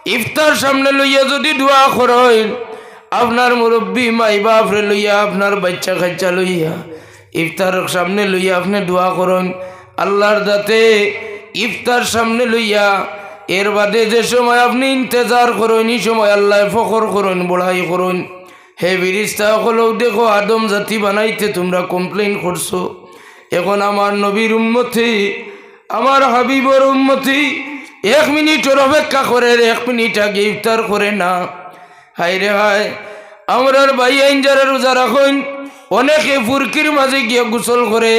ইফতার সামনে লইয়া যদি দোয়া করেন, আপনার মুরব্বী মাই বাপরে লইয়া, আপনার বাচ্চা কাচ্চা লইয়া ইফতার সামনে লইয়া আপনি দোয়া করেন আল্লাহর দাতে ইফতার সামনে লইয়া। এর বাদে যে সময় আপনি ইন্তজার করেন, এই সময় আল্লাহ ফখর করেন, বড়াই করেন। হে ফেরেশতা হলেও দেখো, আদম জাতি বানাইতে তোমরা কমপ্লেন করছো, এখন আমার নবীর উম্মতি, আমার হাবিবর উম্মতি 1 মিনিটের অপেক্ষা করে, 1 মিনিট আগে ইফতার করে না। হায় রে হায়, আমরার ভাই আইন যারা রোজা রাখেন, অনেকে ফুরকির মাঝে গিয়ে গোসল করে,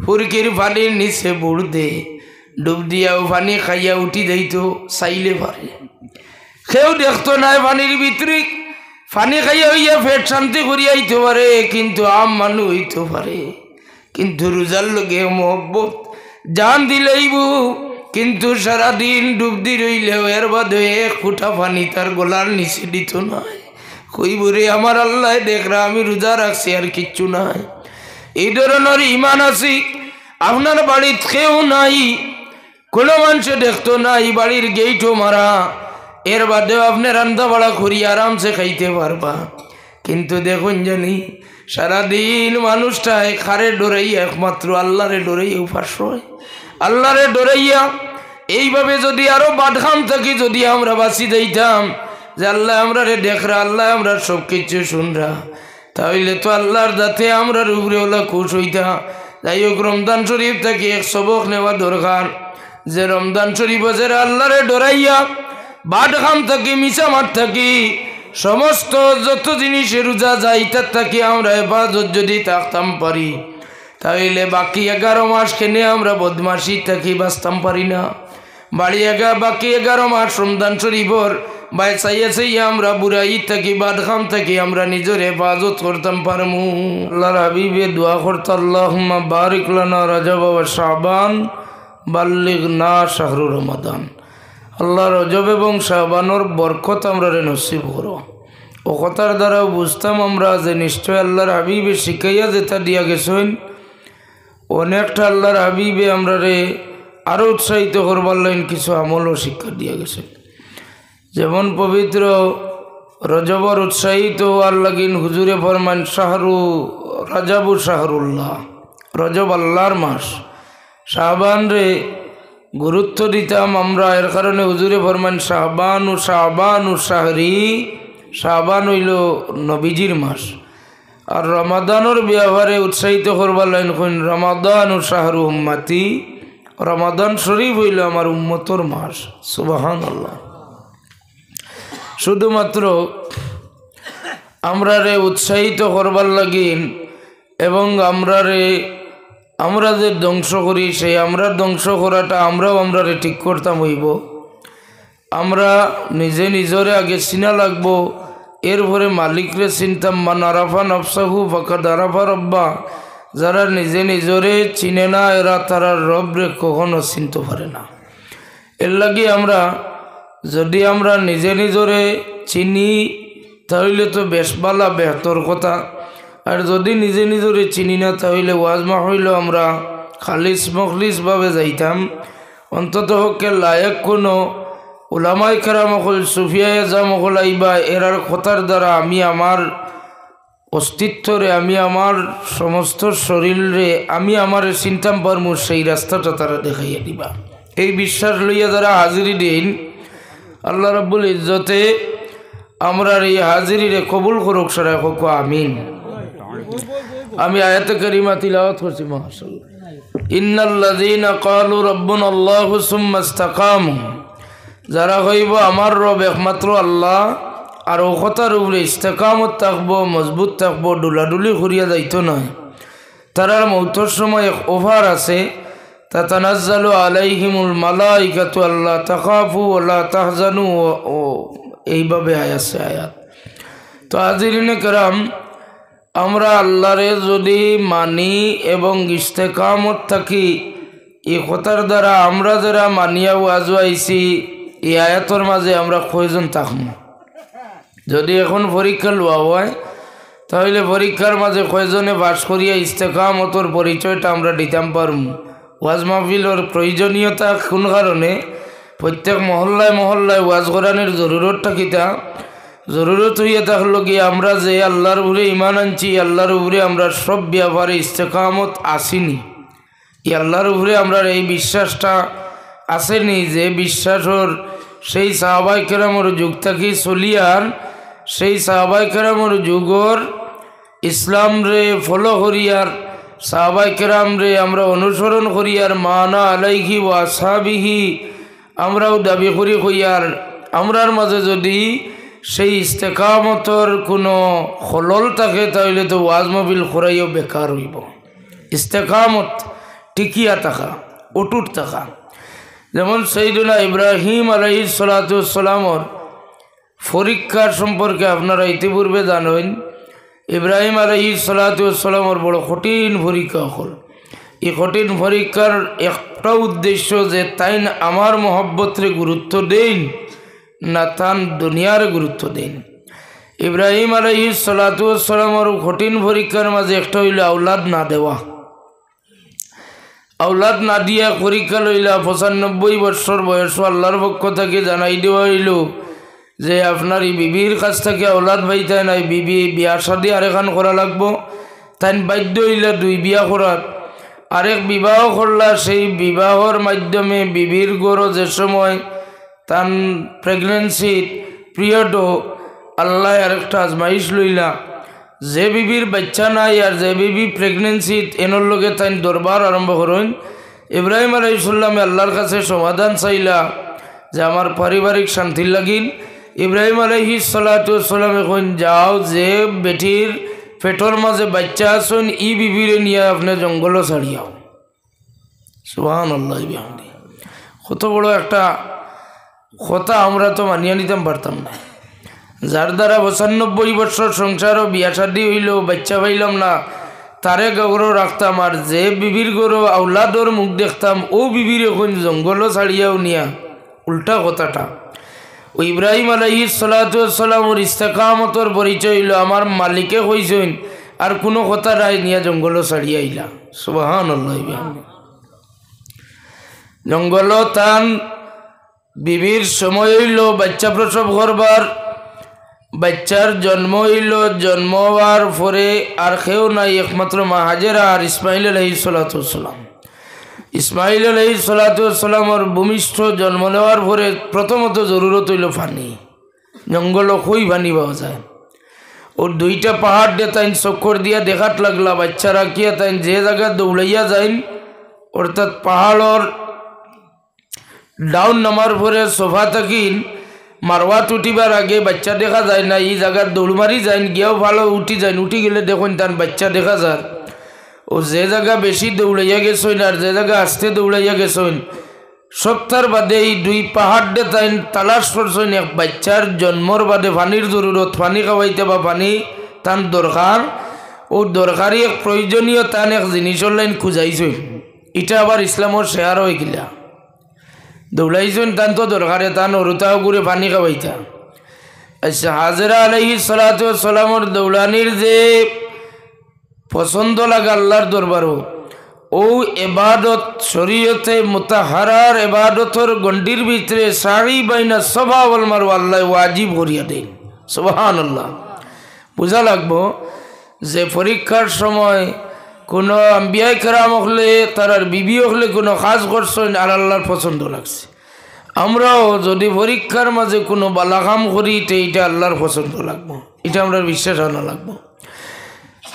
ফুরকির পানির নিচে বুড় দে, ডুব দিয়াও পানি খাইয়া উঠি যাইতো, চাইলে পারে। কেউ দেখতো নাই পানির ভিতরে, পানি খাইয়া হইয়া পেট শান্তি করিয়া আইতে পারে, কিন্তু আম মানুষ হইতে পারে। কিন্তু রোজার লগে মহব্বত জান দিলেইব, কিন্তু সারাদিন ডুব দি রইলেও এর বাদে 1 ফুটা পানি তার গলার নিচে দিত নাই। কইব রে আমার আল্লাহ দেখরা আমি রোজা রাখছি আর কিচ্ছু নাই। এই ধরনের ইমান আছে। আপনার বাড়িতে কেউ নাই, কোনো মানুষে দেখতো নাই, বাড়ির গেটও মারা, এর বাদেও আপনি রান্না বাড়া করি আরামসে খাইতে পারবা। কিন্তু দেখুন জানি সারাদিন মানুষটায় খারে ডরাইয়া, একমাত্র আল্লাহরে ডরাইয়া উপাস হয়, আল্লাহরে ডরাইয়া। এইভাবে যদি আরো বাদখাম থাকি, যদি আমরা বাঁচি যাইতাম যে আল্লাহ আমরা রে দেখরা, আল্লাহ আমরা সব কিছু শুনরা, তাহলে তো আল্লাহর দাতে আমরা উপরে ওলা খুশ হইতা। যাই হোক, রমজান শরীফ থেকে এক সবক নেওয়া দরকার, যে রমজান শরীফ যারা আল্লাহরে ডরাইয়া বাদখাম থাকি, মিশামার থাকি, সমস্ত যত জিনিসের রোজা যায় তার থাকি আমরা হেফাজত যদি থাকতাম পারি, তাহলে বাকি 11 মাস কেনে আমরা বদমাশি থাকি বাঁচতাম পারি না। বাকি 11 মাস রমজান শরীফর বাই চাইয়া চাইয়া আমরা বুড়াই থাকি, বাদখাম থাকি আমরা নিজের হেফাজত করতাম পারমু। আল্লাহর হাবিবে দোয়া করত, আল্লাহুম্মা বারিক লানা রজব ওয়া শাবান বাল্লিগনা শাহরু রমাদান। আল্লাহ রজব এবং শাবানোর বরকত আমরা রে নসিব করো। ও কথার দ্বারাও বুঝতাম আমরা যে নিশ্চয় আল্লাহর হাবিবে শিখাইয়া যেটা দিয়া গেছেন, অনেকটা আল্লাহর হাবিবে আমরা রে আরও উৎসাহিত করবার লাইন কিছু আমলও শিক্ষা দিয়া গেছে। যেমন পবিত্র রজবর উৎসাহিত হওয়ার লাগিন হুজুরে ফরমান শাহরু রাজাবু শাহরুল্লাহ, রজব আল্লাহর মাস। শাহবান রে গুরুত্ব দিতাম আমরা, এর কারণে হুজুরে ফরমান শাহবানু শাহরি, শাহবান হইল নবীজির মাস। আর রমাদানোর ব্যবহারে উৎসাহিত করবার লাইন কইন রমাদান ও শাহরু উম্মতি, রমাদান শরীফ হইল আমার উম্মতর মাস। সুবহানাল্লাহ। শুধুমাত্র আমরা রে উৎসাহিত করবার লাগিন এবং আমরা যে ধ্বংস করি, সেই আমরা ধ্বংস করাটা আমরা রে ঠিক করতাম হইব। আমরা নিজে নিজরে আগে চিনা লাগবো, এরপরে মালিকরে চিনতাম। মান আরাফা নফসাহু ফাকাদ আরাফা রব্বা। যারা নিজে নিজরে চিনে না, এরা তারা রবরে কখনো চিনতে পারে না। এর লাগি যদি আমরা নিজে নিজরে চিনি, তাহলে তো বেশ বালা বেহতর কথা। আর যদি নিজে নিজরে চিনি না, তাহলে ওয়াজমা হইলেও আমরা খালিস মখলিসভাবে যাইতাম। অন্তত হকে লায়ক কোনো উলামাই কেরাম হল, সুফিয়ায় জাম হল আইবা, এরার কথার দ্বারা আমি আমার অস্তিত্বরে, আমি আমার সমস্ত শরীরে, আমি আমার চিন্তাম পারমু, সেই রাস্তাটা তারা দেখাইয়া দিবা। এই বিশ্বাস লইয়া যারা হাজিরি দিন, আল্লাহ রাব্বুল ইজ্জতে আমরা এই হাজিরিরে কবুল করুক। সারা হোক আমিন। আমি আয়াতে কারিমা তিলাওয়াত করছি। মাশাআল্লাহ। ইন্নাল্লাযীনা ক্বালু রাব্বুনাল্লাহু সুম্মা ইসতাকামু, যারা হইব আমার রব একমাত্র আল্লাহ, আর ও কথার উপরে ইস্তেকামত থাকবো, মজবুত থাকবো, ডুলাডুলি করিয়া যাইতো নয়, তারার মৌতর সময় এক অফার আছে। তাতানাজ্জালু আলাইহিমুল মালাইকাতু আল্লা তাখাফু ওয়া লা তাহজানু, ও এইভাবে আছে আয়াত। তো হাজিরিনে কেরাম, আমরা আল্লাহরে যদি মানি এবং ইস্তেকামত থাকি, এই কথার দ্বারা আমরা যারা মানিয়া ওয়াজ আইছি, এই আয়াতর মাঝে আমরা কয়জন থাকবো? যদি এখন পরীক্ষা লওয়া হয়, তাহলে পরীক্ষার মাঝে কয়জনে বাস করিয়া ইস্তেকামতর পরিচয়টা আমরা দিতাম পারব। ওয়াজ মাহফিলের প্রয়োজনীয়তা কোন কারণে? প্রত্যেক মহল্লায় মহল্লায় ওয়াজ করানোর জরুরতটা কিতা জরুরত হইয়া থাকলো কি আমরা যে আল্লাহর উপরে ইমান আনছি আল্লাহর উপরে আমরা সব ব্যাপারে ইস্তেকামত আসিনি এই আল্লাহর উপরে আমরা এই বিশ্বাসটা আসেনি যে বিশ্বাসর সেই সাহাবায়ে কেরামর যুগ থেকে চলিয়ার সেই সাহাবায়ে কেরামর যুগর ইসলাম রে ফলো করিয়ার সাহাবায়ে কেরাম রে আমরা অনুসরণ করিয়ার মানা আলাইহি ওয়া আসহাবিহি আমরাও দাবি করি কইয়ার আমরার মাঝে যদি সেই ইস্তেকামতর কোনো খলল থাকে তাহলে তো ওয়াজ মাহফিল করাইও বেকার হইব। ইস্তেকামত টিকিয়া থাকা অটুট থাকা যেমন সাইয়্যিদুনা ইব্রাহিম আলাইহিস সালাতু ওয়াস সালামর পরীক্ষার সম্পর্কে আপনারা ইতিপূর্বে জানেন ইব্রাহিম আলাইহিস সালাতু ওয়াস সালামর বড় কঠিন পরীক্ষা হল। এই কঠিন পরীক্ষার একটা উদ্দেশ্য যে তাইন আমার মহব্বতরে গুরুত্ব দেন না তান দুনিয়ার গুরুত্ব দেন। ইব্রাহিম আলাইহিস সালাতু ওয়াস সালামর কঠিন পরীক্ষার মাঝে একটা হইল আওলাদ না দেওয়া। আওলাদ না দিয়া পরীক্ষা লইলা 95 বছর বয়স আল্লাহর পক্ষ থেকে জানাই দেওয়া হইল যে আপনার এই বিবির কাছ থেকে আওলাদ পাইতে নাই, বিবি বিয়া শাদী আরেকখান করা লাগবো। তাই বাধ্য হইলা 2 বিয়া করার, আরেক বিবাহ করলা। সেই বিবাহর মাধ্যমে বিবির গড় যে সময় তান প্রেগনেন্সির পিরিয়ডও আল্লাহ আরেকটা আজমাইশ লইলা। যে বিবির বাচ্চা নাই আর যে বিবি প্রেগনেন্সিত এনর লগে তাই দরবার আরম্ভ করেন। ইব্রাহিম আলাইহিস সালামে আল্লাহর কাছে সমাধান চাইলা যে আমার পারিবারিক শান্তির লাগিন। ইব্রাহিম আলাইহিস সালাতু ওয়াস সালাম এখন যাও যে বেটির পেটর মাঝে বাচ্চা আছেন ই বিবিরে নিয়ে আপনি জঙ্গল ছাড়িয়াও। সুবহানাল্লাহ বিহামদি। কত বড় একটা কথা আমরা তো মানিয়ে নিতাম পারতাম না। যার দ্বারা 95 বছর সংসারও বিয়া শাদী হইল বাচ্চা পাইলাম না তারে গৌরব রাখতাম, আর যে বিবির গৌরব আউলাদর মুখ দেখতাম ও বিবির এখন জঙ্গল ছাড়িয়াও নিয়া উল্টা কথাটা। ও ইব্রাহিম আলাইহিস সালাতু ওয়াস সালামর ইস্তেকামতর পরিচয় হইল আমার মালিকে কইছেন আর কোনো কথা রায় নিয়া জঙ্গল ছাড়িয়া আইলা। সুবহানাল্লাহ বিহামদি। জঙ্গল তান বিবির সময় হইল বাচ্চা প্রসব করবার, বাচ্চার জন্ম হইল, জন্ম হওয়ার পরে আর কেউ নাই একমাত্র মা হাজেরা আর ইসমাইল আলাইহিস সালাতু ওয়াস সালাম। ইসমাইল আলাইহিস সালাতু ওয়াস সালামর ভূমিষ্ঠ জন্ম নেওয়ার পরে প্রথমত জরুরত হইল পানি। জঙ্গল কই পানি পাওয়া যায়? ওর 2টা পাহাড় দিয়ে তাই চক্কর দিয়া দেখাত লাগলা বাচ্চা রাখিয়া তাই যে জায়গা দৌড়াইয়া যাইন অর্থাৎ পাহাড়র ডাউন নামার পরে সোফা থাকিন মারওয়াত উঠিবার আগে বাচ্চা দেখা যায় না, এই জায়গার দৌড় মারি যাইন গিয়েও ভালো উঠি যাইন। উঠি গেলে দেখুন তার বাচ্চা দেখা যায়। ও যে জায়গা বেশি দৌড়াইয়া গেছেন আর যে জায়গা আস্তে দৌড়াইয়া গেছেন সপ্তাহ বাদে এই 2 পাহাড় দিয়ে তাই তালাশ করছেন এক বাচ্চার জন্মর বাদে পানির জরুরত, পানি খাওয়াইতে বা পানি তার দরকার। ও দরকারি এক প্রয়োজনীয় তান এক জিনিসের লাইন খুঁজাইছেন। এটা আবার ইসলামর শেয়ার হয়ে গিলা দৌড়াইছেন তান তো দরকারে তান অরুতাও করে পানি খাওয়াইতা। আচ্ছা হাজেরা আলাইহিস সালাতু ওয়াস সালামর দৌড়ানির যে পছন্দ লাগা আল্লাহর দরবারও ও এবাদত শরীয়তে মুতাহারার এবাদতর গণ্ডির ভিতরে সারি বাইনা সফা ওয়াল মারওয়া আল্লাহ ওয়াজিব করিয়া দেন। সুবহানাল্লাহ। বোঝা লাগবো যে পরীক্ষার সময় কোনো আম্বিয়া কেরাম হলে তার বিবি হলে কোনো কাজ করছেন আর আল্লাহর পছন্দ লাগছে। আমরাও যদি পরীক্ষার মাঝে কোনো বালাকাম করি তো এইটা আল্লাহর পছন্দ লাগবো, এটা আমরা বিশ্বাস আনা লাগবো।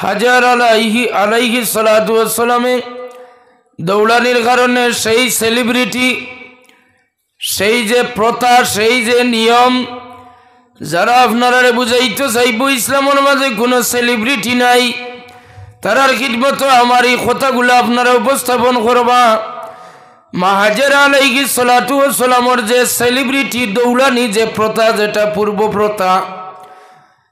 হাজার আলাইহিস সালাতু ওয়াস সালামে দৌড়ানির কারণে সেই সেলিব্রিটি, সেই যে প্রথা, সেই যে নিয়ম যারা আপনারা বুঝাইতে চাইব ইসলামের মাঝে কোনো সেলিব্রিটি নাই তারার খিদমত আমার এই কথাগুলো আপনারা উপস্থাপন করবা। মা হাজেরা আলাইহিস সালাতু ওয়াস সালামর যে সেলিব্রিটি দৌড়ানি যে প্রথা, যেটা পূর্ব প্রথা,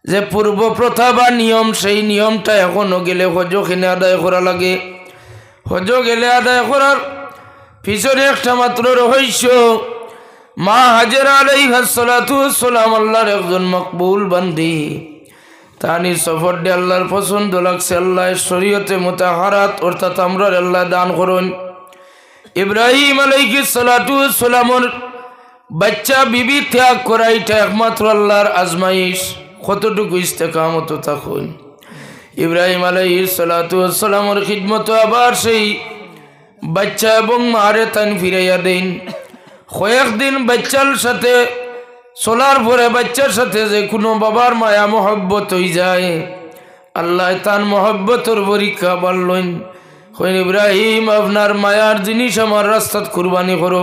যে পূর্ব প্রথা বা নিয়ম, সেই নিয়মটা এখনও গেলে হজ কিনে আদায় করা লাগে। হজ গেলে আদায় করার পিছনে একটা মাত্র রহস্য। মা হাজেরা আলাইহিস সালাতু ওয়াস সালাম আল্লাহর একজন মকবুল বান্দি। তানি সফর দিয়ে আল্লাহর পছন্দ লাগছে, আল্লাহ শরীয়তে মুতাহারাত অর্থাৎ আমরা আল্লাহ দান করুন। ইব্রাহিম আলাইহিস সালাতু ওয়াস সালামর বাচ্চা বিবি ত্যাগ করা এটা একমাত্র আল্লাহর আজমাইশ। কতটুকু ইস্তেকামত থাকুন। ইব্রাহিম আলাইহিস সালাতু ওয়াস সালামের খিদমত আবার সেই বাচ্চা এবং মারে তান ফিরাইয়া দেন। কয়েকদিন বাচ্চার সাথে চলার পরে বাচ্চার সাথে যে কোনো বাবার মায়া মহব্বত হয়ে যায়, আল্লাহ তার মহব্বতর পরীক্ষা বাড়লেন। কইন ইব্রাহিম আপনার মায়ার জিনিস আমার রাস্তাত কুরবানি করো।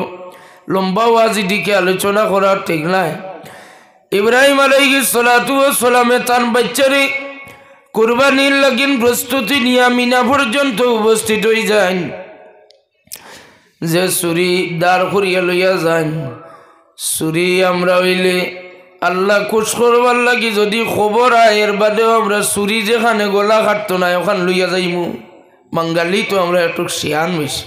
লম্বা ওয়াজিদিকে আলোচনা করা ঠিক নাই। ইব্রাহিম আলাইহিস সালাতু ওয়াস সালামে তার বাচ্চারে কুরবানির লাগিন প্রস্তুতি নিয়ে মিনা পর্যন্ত উপস্থিত হয়ে যান। যে ছুরি দাঁড় করিয়া লইয়া যান, ছুরি আমরা হইলে আল্লাহ খুশ করবার লাগি যদি খবর আয়, এর বাদেও আমরা ছুরি যেখানে গলা কাটতো না ওখান লইয়া যাইমু। বাঙালি তো আমরা একটু শিয়ান বেশি।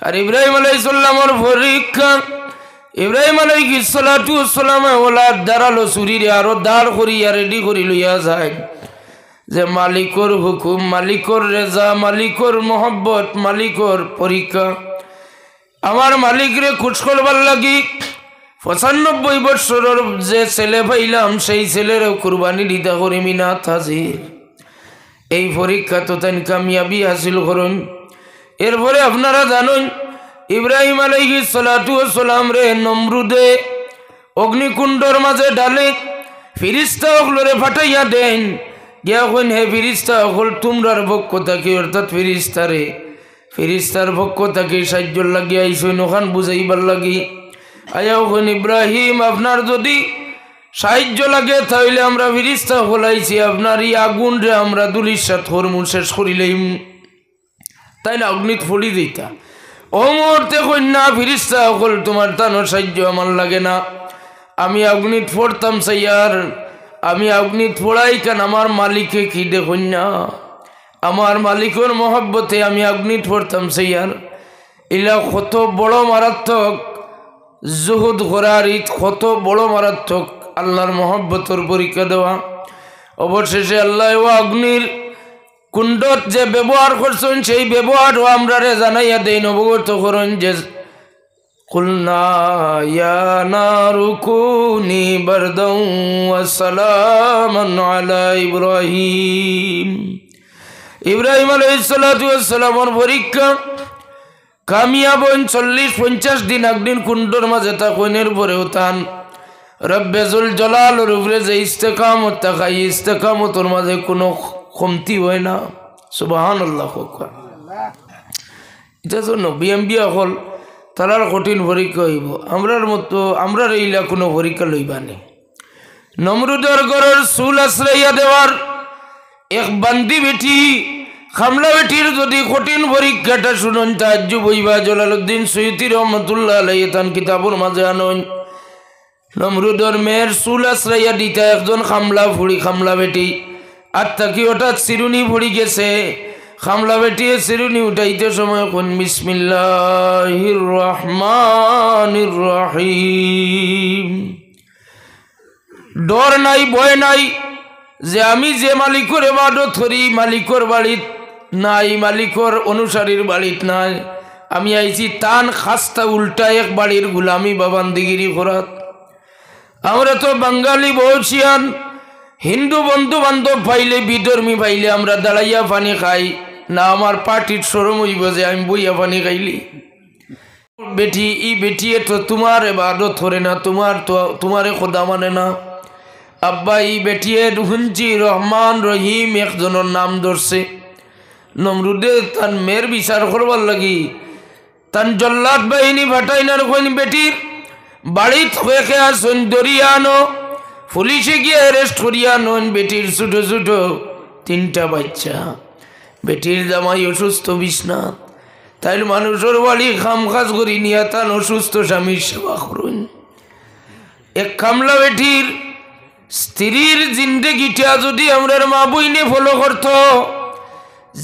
আর ইব্রাহিম আলাইহিস সালামের পরীক্ষা, ইব্রাহিম আলাইহিস সালাতু ওয়াস সালামে ওলা দাঁড়ালো ছুরিরে আরো দাঁড় করিয়া রেডি করি লইয়া যায়। যে মালিকর হুকুম, মালিকর রেজা, মালিকর মহব্বত, মালিকর পরীক্ষা। আমার মালিকরে খুশ করবার লাগি ৯৫ বৎসরের যে ছেলে পাইলাম সেই ছেলেরও কুরবানি দিতে করি মিনাত হাজির। এই পরীক্ষা তো তাই কামিয়াবি হাসিল করুন। এরপরে আপনারা জানুন ইব্রাহিম আলাইহিস সালাতু ওয়াস সালাম রে নমরুদে অগ্নিকুণ্ডর মাঝে ডালে ফিরিস্তা অগলরে ফাটাইয়া দেন। গিয়া কইন হে ফিরিস্তা অগল তোমরার পক্ষ থাকি, অর্থাৎ ফিরিস্তারে ফিরিস্তার পক্ষ থাকি সাহায্য লাগিয়া আইসইন ওখান বুঝাইবার লাগি। আয়াও কইন ইব্রাহিম আপনার যদি সাহায্য লাগে তাহলে আমরা ফিরিস্তা বলাইছি, আপনার এই আগুন রে আমরা দুলির সাথে হরমুন শেষ করিলাম। তাই না অগ্নিত ফড়ি দিতা। ও মুহূর্তে কন্যা ফিরিস্তা হল তোমার তানোর সাহায্য আমার লাগে না, আমি অগ্নিত ফোড়তাম সাইয়ার, আমি অগ্নিত ফোড়াই কেন আমার মালিকে কি দেখুন না, আমার মালিকের মহব্বতে আমি অগ্নিত ফোড়তাম সাইয়ার। এলা কত বড় মারাত্মক জুহুদ করার ঈদ, কত বড় মারাত্মক আল্লাহর মহব্বতর পরীক্ষা দেওয়া। অবশেষে আল্লাহ ও অগ্নির কুণ্ডত যে ব্যবহার করছেন সেই ব্যবহারও আমরা রে জানাইয়া দেই, অবগত করেন যে কুলনা ইয়া নারু কুনি বারদাও ওয়া সালামান আলা ইব্রাহিম। ইব্রাহিম আলাইহিস সালাতু ওয়াস সালামের পরীক্ষা কামিয়াব ৪০-৫০ দিন অগ্নির কুণ্ডর মাঝে থাকের পরেও তান রব্বে জুল জালালের উপরে যে ইস্তেকামত থাকাই ইস্তেকামতের মাঝে কোনো কমতি হয় না। সুবহানাল্লাহ। এটা তো নবী আম্বিয়া হল তারার কঠিন পরীক্ষা হইব, আমরার মতো আমরা এইলা কোনো পরীক্ষা লইবা নেই। নমরুদের ঘরের চুল আশ্রইয়া দেওয়ার এক বান্দি বেটি খামলা বেটির যদি কঠিন পরীক্ষাটা শুনুন তাজ্জুব হইবা। জালালউদ্দিন সুয়ুতী রহমাতুল্লাহ আলাইহি তান কিতাবের মাঝে আনন নমরুদের মেয়ের চুল আশ্রইয়া দিতা একজন খামলা বেটি, আর তাকে হঠাৎ চিরুনি পড়ি গেছে। খামলা বেটিয়ে চিরুনি উঠাইতে সময় কোন বিসমিল্লাহির রহমানির রহিম। ডর নাই, ভয় নাই যে আমি যে মালিকর ইবাদত করি মালিকর বাড়িত নাই, মালিকর অনুসারীর বাড়িত নাই, আমি আইছি তান খাস্তা উল্টা এক বাড়ির গুলামি বাবান্দিগিরি করাত। আমরা তো বাঙালি বহসিয়ান, হিন্দু বন্ধু বান্ধব পাইলে বিধর্মী পাইলে আমরা দাঁড়াইয়া পানি খাই না, আমার পার্টির শরম হইব যে আমি বইয়া পানি খাইলি। বেটি ই বেটিয়ে তো তোমার ইবাদত করে না, তোমারে খোদা মানে না। আব্বা ই বেটিয়ে শুনছি রহমান রহিম একজনের নাম ধরছে। নমরুদে তার মেয়ের বিচার করবার লাগি তান জল্লাদ বাহিনী ফাটাই না কোন বেটির বাড়িত হয়ে আসুন দরিয়া আনো, পুলিশে গিয়ে অ্যারেস্ট করিয়া নন। বেটির ছোট ছোট 3টা বাচ্চা, বেটির জামাই অসুস্থ বিছনাথ, তাই মানুষের বাড়ি খাম কাজ করি নিয়ে তান অসুস্থ স্বামীর সেবা করুন। এক খামলা বেটির স্ত্রীর জিন্দেগিটা যদি আমরা মা বইনে ফলো করত,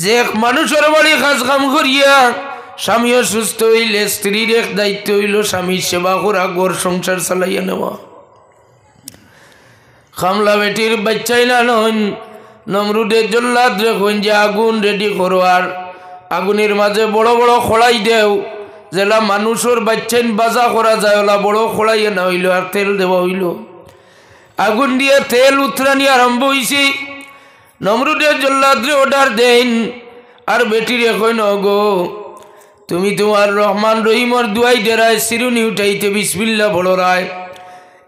যে মানুষের বাড়ি কাজ কাম করিয়া স্বামী অসুস্থ হইলে স্ত্রীর এক দায়িত্ব হইল স্বামীর সেবা করা, ঘর সংসার চালাইয়া নেওয়া। খামলা বেটির বাচ্চাই না নন নমরুদের জল্লাদ রেখুন যে আগুন রেডি করো, আর আগুনের মাঝে বড় বড় খড়াই দেও, যেলা মানুষের বাচ্চাইন বাজা করা যায় ওলা বড় খোড়াইয়া না হইল আর তেল দেওয়া হইল আগুন দিয়ে তেল উত্তরানি আরম্ভ হয়েছে নমরুদের জল্লাদরে অর্ডার দেন আর বেটির এখন গো তুমি তোমার রহমান রহিমর দুয়াই ডেরায় সিরুনি উঠাইতে বিসমিল্লা বড় রায়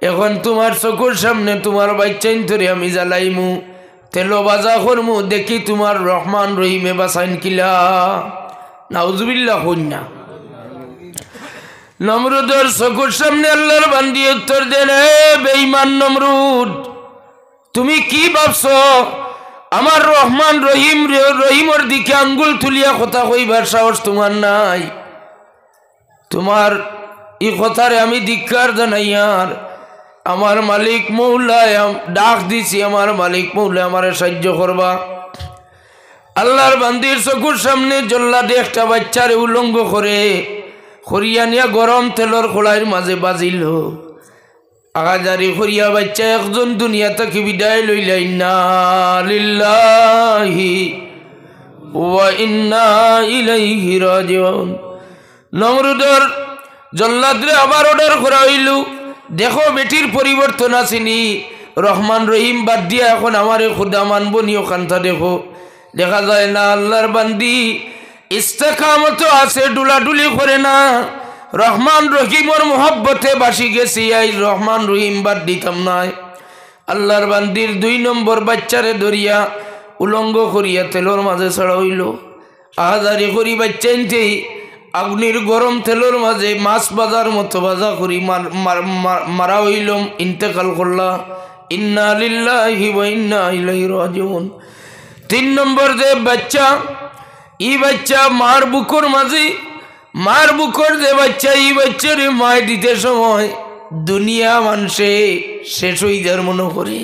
এখন তোমার চকুর সামনে তোমার বাচ্চাইন ধরে আমি জ্বালাইমু তেলো বাজা করমু দেখি তোমার রহমান রহিমে বাসাইন কিলা নাউজুবিল্লাহ কন্যা নমরুদের চকুর সামনে আল্লাহর বান্দি উত্তর দেন হে বেঈমান নমরুদ তুমি কি ভাবছো আমার রহমান রহিমর দিকে আঙ্গুল তুলিয়া কথা কইবার সাহস তোমার নাই তোমার এই কথারে আমি ধিক্কার জানাইয়ার আমার মালিক মৌলায় ডাক দিছি আমার মালিক মৌলা আমারে সাহায্য করবা আল্লাহর বান্দির চকুর সামনে জল্লাদে একটা বাচ্চারে উলঙ্গ করে খরিয়া নিয়া গরম তেলর খোলাইয়ের মাঝে বাজিল আগাজারি খরিয়া বাচ্চা একজন দুনিয়া থেকে বিদায় লইলা ইন্না লিল্লাহি ওয়া ইন্না ইলাইহি রাজিউন নমরুদের জল্লাদরে আবার অর্ডার করা হইল দেখো বেটির পরিবর্তন আসেনি রহমান রহিম বাদ দিয়া এখন আমারে খুদা মানব নিও কান্তা দেখো দেখা যায় না আল্লাহর বান্দি ইস্তেকামত আছে ডুলাডুলি করে না রহমান রহিমর মোহব্বতে বাসি গেছি এই রহমান রহিম বাদ দিতাম নাই আল্লাহর বান্দির 2 নম্বর বাচ্চারে ধরিয়া উলঙ্গ করিয়া তেলর মাঝে ছাড়া হইল আহাজারি করি বাচ্চাইনতেই আগুনের গরম তেলর মাঝে মাছ বাজার মতো বাজা করি মারা হইল ইন্তেকাল করলা ইন্না লিল্লাহি ওয়া ইন্না ইলাইহি রাজিউন 3 নম্বর যে বাচ্চা ই বাচ্চা মার বুকর মাঝে মার বুকর যে বাচ্চা ই বাচ্চারে মায় দিতে সময় দুনিয়া মানুষে শেষ হয়ে যার মনে করে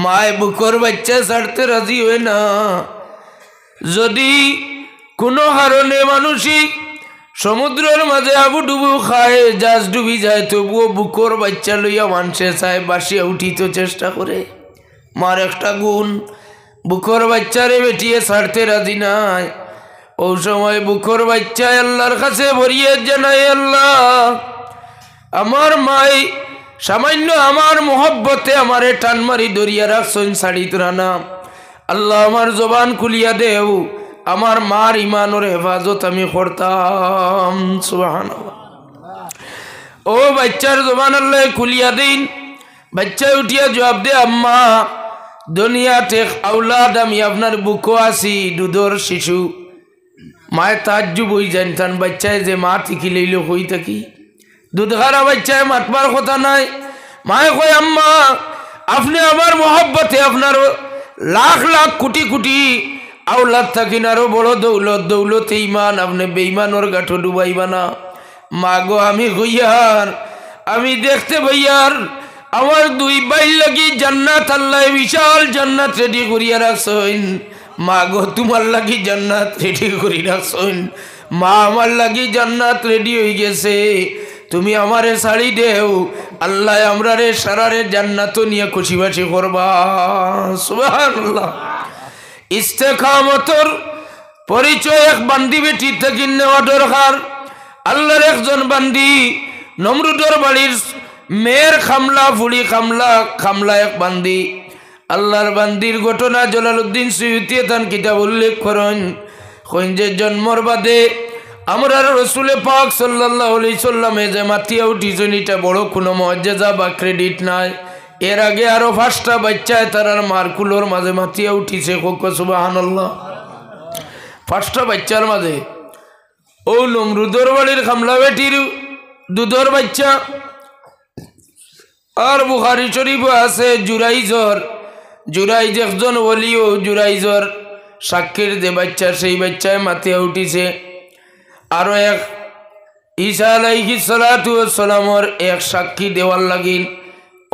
মায় বুকর বাচ্চা ছাড়তে রাজি হয় না যদি কোনো কারণে মানসিক সমুদ্রের মাঝে আবুডুবু খায় জাহাজ ডুবি যায় তবুও বুকর বাচ্চা লইয়া মানুষে চায় বাসিয়া উঠিতে চেষ্টা করে মার একটা গুণ বুকর বাচ্চারে বেটিয়ে ছাড়তে রাজি নাই ও সময় বুকর বাচ্চা আল্লাহর কাছে ভরিয়ে জানাই আল্লাহ আমার মাই সামান্য আমার মোহব্বতে আমারে টান মারি দরিয়া রাখছেন ছাড়িত রানা আল্লাহ আমার জবান খুলিয়া দেও আমার মার ইমানের হেফাজত আমি করতাম সুবহানাল্লাহ ও বাচ্চার জবান আল্লাহ খুলিয়া দিন বাচ্চা উঠিয়া জবাব দে আম্মা দুনিয়াতে আওলাদ আমি আপনার বুকো আছি দুধর শিশু মায় তাজ্জুব হই জানতান বাচ্চায় যে মা ঠিকি লইল হই থাকি দুধ খারা বাচ্চায় মাতবার কথা নাই মায় কয় আম্মা আপনি আমার মোহব্বতে আপনার লাখ লাখ কোটি কোটি আওলাদ থাকিন আরো বড় দৌলত দৌলতে ইমান আপনি বেঈমানর গাঠো ডুবাইবা না মা গো আমি হইয়ার আমি দেখতে ভাইয়ার আমার 2 ভাই লাগি জান্নাত আল্লাহ বিশাল জান্নাত রেডি করিয়া রাখছেন মা গো তোমার লাগি জান্নাত রেডি করি রাখছেন মা আমার লাগি জান্নাত রেডি হয়ে গেছে তুমি আমারে ছাড়ি দেও আল্লাহ আমরারে সারারে জান্নাত নিয়ে খুশিবাসি করবা সুবহানাল্লাহ ইস্তেকামতর পরিচয় এক বান্দি বেটি থেকে নেওয়া দরকার আল্লাহর একজন বান্দি নমরুদের বাড়ির মেয়ের খামলা ফুড়ি খামলা এক বান্দি আল্লাহর বান্দির ঘটনা জলালউদ্দিন সুয়ুতি তান কিতাব উল্লেখ করেন কইন যে জন্মর বাদে আমরা রাসূল পাক সাল্লাল্লাহু আলাইহি সাল্লামে যে মাতিয়া উঠিছেন এটা বড় কোনো মুআজ্জিজা বা ক্রেডিট নাই এর আগে আরো 5টা বাচ্চা তারার মারকুলোর মাঝে মাতিয়া উঠিছে কোক সুবহানাল্লাহ 5টা বাচ্চার মাঝে ও নমরুদের বাড়ির খামলা বেটির দুধর বাচ্চা আর বুখারী শরীফ আছে জুরাইজ একজন ওলি ও জুরাইজর সাক্ষীর যে বাচ্চা সেই বাচ্চায় মাতিয়া উঠিছে আরো এক ঈসা আলাইহিস সালাতু ওয়াস সালামর এক সাক্ষী দেওয়ার লাগিল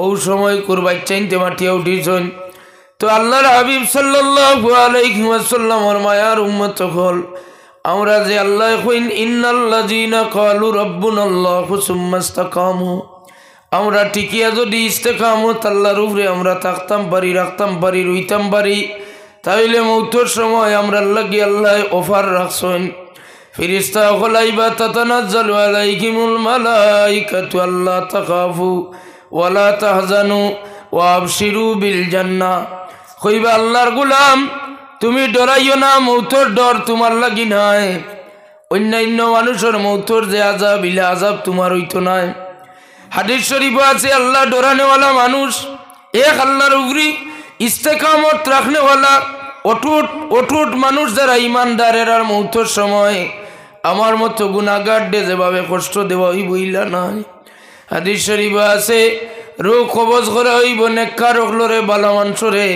ও সময় কোর বাচ্চাইনতে মাতিয়া উঠিছেন তো আল্লাহর হাবিব সাল্লাল্লাহু আলাইহি ওয়াসাল্লামর মায়ার উম্মত হল আমরা যে আল্লাহ কইন ইন্নাল্লাযিনা ক্বালু রাব্বুনাল্লাহু সুম্মা ইসতাকামু আমরা টিকিয়া যদি ইস্তেকামত আল্লাহর উপরে আমরা থাকতাম পারি রাখতাম পারি রইতাম পারি তাইলে মৌতের সময় আমরা লাগি আল্লাহ অফার রাখছেন ফিরিস্তা হলাইবা তাতানাজ্জালু আলাইহিমুল মালাইকাতু আল্লা তাখাফু ওয়ালা তাহজানু ওয়া আবশিরু বিল জান্নাহ। কইবা আল্লাহর গোলাম তুমি ডরাইও না, মৌতর ডর তোমার লাগি নাই। অন্যান্য মানুষের মৌতর যে আযাব ইলা আযাব তোমার হইতো নাই। হাদিস শরীফ আছে আল্লাহ ডরানেওয়ালা মানুষ এক আল্লাহর উপরি ইস্তেকামত রাখনেওয়ালা অটুট অটুট মানুষ যারা ইমানদার এরার মৌতর সময় আমার মতো গুনাহগারদের যেভাবে কষ্ট দেওয়া হইব ইলা নাই। হাদিস শরীফ আছে রোগ কবজ করা হইব নেককার হলরে বালা মানুষরে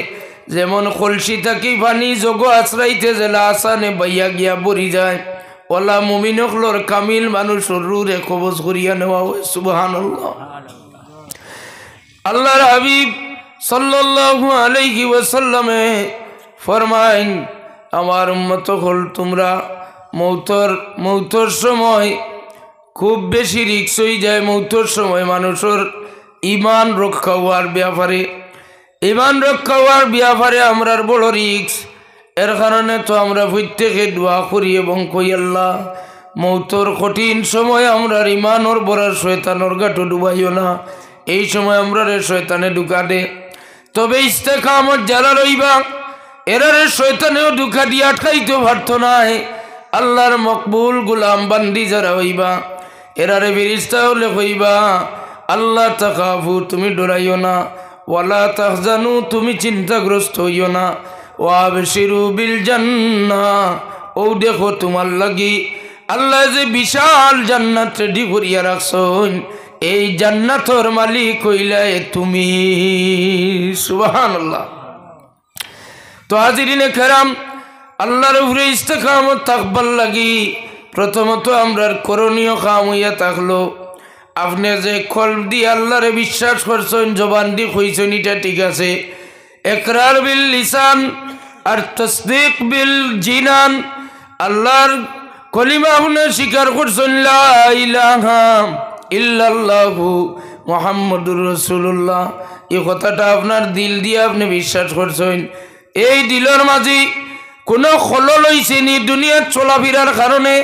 যেমন কলসি থাকি পানি যোগ আশ্রাইতে জেলা আসানে বাইয়া গিয়া বরি যায় ওলা মুমিন হলর কামিল মানুষের রুরে কবজ করিয়া নেওয়া হয়। সুবহানাল্লাহ। আল্লাহর হাবিব সাল্লাল্লাহু আলাইহি ওয়াসাল্লামে ফরমাইন আমার উম্মত হল তোমরা মৌতর সময় খুব বেশি রিক্স হয়ে যায়। মৌতর সময় মানুষের ইমান রক্ষা হওয়ার ব্যাপারে আমরার বড় রিক্স। এর কারণে তো আমরা প্রত্যেকে দোয়া করি এবং কই আল্লাহ মৌতর কঠিন সময় আমরার ইমানর বড় শয়তানর গাঁটো ডুবাইও না। এই সময় আমরা শয়তানে ঢুকা দে, তবে ইস্তেকামত যারা রইবা এরারে শয়তানেও ঢুকা দিয়ে আটকাইতে পারত নাই। আল্লাহর মকবুল গুলাম বান্দি যারা হইবা এরারে ফেরেশতা হলে কইবা আল্লাহ তাখাফু তুমি ডরাইও না, ওয়ালা তাহজানু তুমি চিন্তাগ্রস্ত হইও না, ওয়া আবশিরু বিল জান্নাহ ও দেখো তোমার লাগি আল্লাহ যে বিশাল জান্নাত রেডি করিয়া রাখছেন, এই জান্নাতর মালিক হইলাই তুমি। সুবহানাল্লাহ। তো হাজিরিনে কেরাম আল্লাহর উপরে ইস্তেকামত থাকবার লাগি প্রথমত আমরার করণীয় কাম হইয়া থাকলো আপনি যে কলব দিয়ে আল্লাহরে বিশ্বাস করছেন, জবান দিয়ে কইছেন এটা ঠিক আছে, ইকরার বিল লিসান আর তাসদীক বিল জিনান, আল্লাহর কলিমা আপনি স্বীকার করছেন লা ইলাহা ইল্লাল্লাহু মুহাম্মাদুর রাসূলুল্লাহ, এই কথাটা আপনার দিল দিয়ে আপনি বিশ্বাস করছেন। এই দিলের মাঝে কোনো খলল হইছে নি দুনিয়ার চলাফেরার কারণে,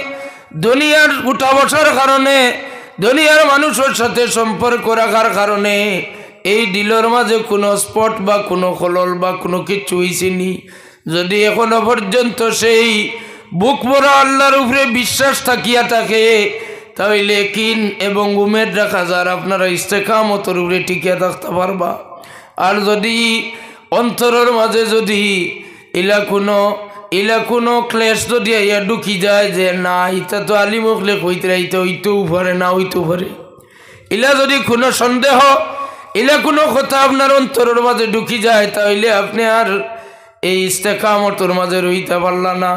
দুনিয়ার উঠা বসার কারণে, দুনিয়ার মানুষের সাথে সম্পর্ক রাখার কারণে এই দিলের মাঝে কোনো স্পট বা কোনো খলল বা কোনো কিছু হইছে নি? যদি এখনো পর্যন্ত সেই বুক ভরা আল্লাহর উপরে বিশ্বাস থাকিয়া থাকে তাহলে কিন এবং উমেদ রাখা যার আপনারা ইস্তেকামতের উপরে টিকিয়া থাকতে পারবা। আর যদি অন্তরের মাঝে যদি ইলা কোনো ক্লেশ যদি ইয়া ঢুকি যায় যে না ইটা তো আলিমকলে কইতে রাইতে হইতেও পারে না হইতেও পারে, ইলা যদি কোনো সন্দেহ ইলা কোনো কথা আপনার অন্তরের মাঝে ঢুকি যায় তাহলে আপনি আর এই ইস্তেকামতের মাঝে রইতে পারলা না।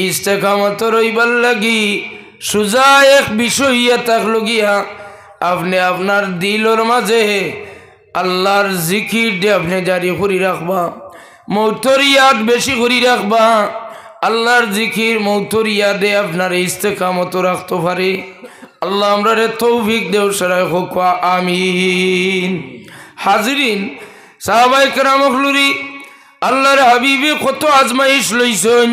ইস্তেকামত রইবার লাগি সুজা এক বিষয় ইয়া থাকলো গিয়া আপনি আপনার দিলের মাঝে আল্লাহর জিকির দিয়ে আপনি জারি করি রাখবা, মৌতর ইয়াদ বেশি করি রাখবা। আল্লাহর জিকির মৌতর ইয়াদে আপনার ইস্তেকামত রাখতে পারে। আল্লাহ আমরা তৌফিক দেও সারাই হোক, আমিন। হাজিরিন সাহাবায়ে কেরাম হলুরি আল্লাহর হাবিবে কত আজমাইশ লইছেন,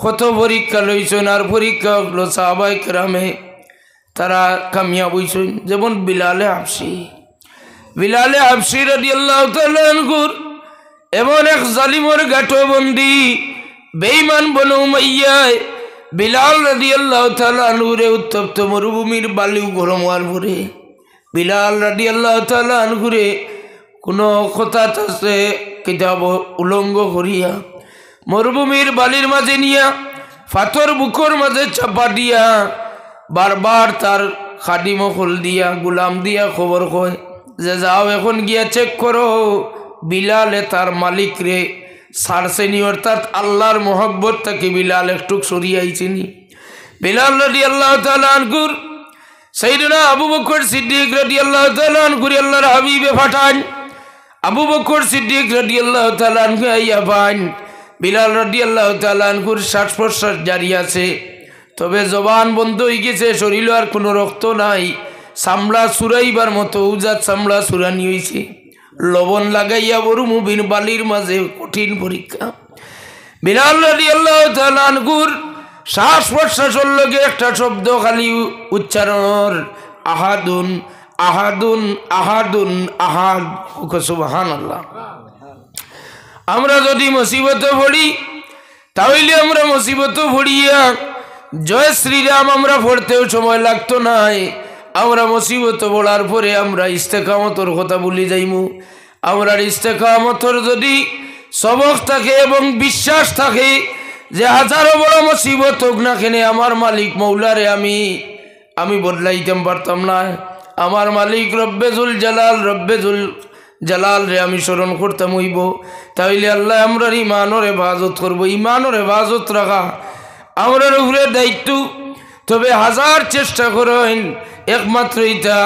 কত পরীক্ষা লইছেন, আর পরীক্ষা হলো সাহাবায়ে কেরামে তারা কামিয়াব হইছেন। যেমন বিলালে হাবশী রাদিয়াল্লাহু তাআলা আনহুর এমন এক জালিমর গাঁটো বন্দি বেঈমান বনু উমাইয়ায় বিলাল রাদিয়াল্লাহু তাআলা আনহুরে উত্তপ্ত মরুভূমির বালু গরম হওয়ার পরে বিলাল রাদিয়াল্লাহু তাআলা আনহুরে কোনো কথা আছে কিতাব উলঙ্গ করিয়া মরুভূমির বালির মাঝে নিয়া ফাতর বুকর মাঝে চাপা দিয়া বারবার তার খাদিম খোল দিয়া গুলাম দিয়া খবর কয় যে যাও এখন গিয়া চেক করো বিলালে তার মালিক রে সারসেনি, অর্থাৎ আল্লাহর মোহব্বত তাকে বিলাল একটু সরিয়াইছেনি। বিলাল রাদিয়াল্লাহু তাআলা আনহুর সাইয়েদনা আবু বকর সিদ্দিক রাদিয়াল্লাহু তাআলা আনহুর আল্লাহর হাবিবে পাঠান। আবু বকর সিদ্দিক রাদিয়াল্লাহু তাআলা আনহু আইয়া পান বিলাল রাদিয়াল্লাহু তাআলা আনহুর শ্বাস প্রশ্বাস জারি আছে, তবে জবান বন্ধ হয়ে গেছে, শরীর আর কোনো রক্ত নাই, চামড়া চুরাইবার মতো উজাত চামড়া চুরানি হয়েছে। লবণ লাগাইয়া মরুভূমির বালির মাঝে কঠিন পরীক্ষা। বিলাল রাদিয়াল্লাহু তাআলা আনহুর শ্বাস প্রশ্বাসের লগে একটা শব্দ খালি উচ্চারণ, আহাদুন আহাদুন আহাদুন আহাদ। সুবহানাল্লাহ। আমরা যদি মুসিবতে পড়ি তাহলে আমরা মুসিবতে পড়িয়া জয় শ্রীরাম আমরা পড়তেও সময় লাগতো নাই। আমরা মুসিবত পড়ার পরে আমরা ইস্তেকামতর কথা ভুলে যাইমু। আমরা ইস্তেকামতর যদি সবক থাকে এবং বিশ্বাস থাকে যে হাজারো বড় মুসিবত হোক না কেন আমার মালিক মৌলারে আমি বদলাইতাম পারতাম না। আমার মালিক রব্বেজুল জালাল রে আমি স্মরণ করতাম হইব। তাইলে আল্লাহ আমরার ইমানের হেফাজত করবো। ইমানের হেফাজত রাখা আমরার উপরে দায়িত্ব। তবে হাজার চেষ্টা করেন একমাত্র এটা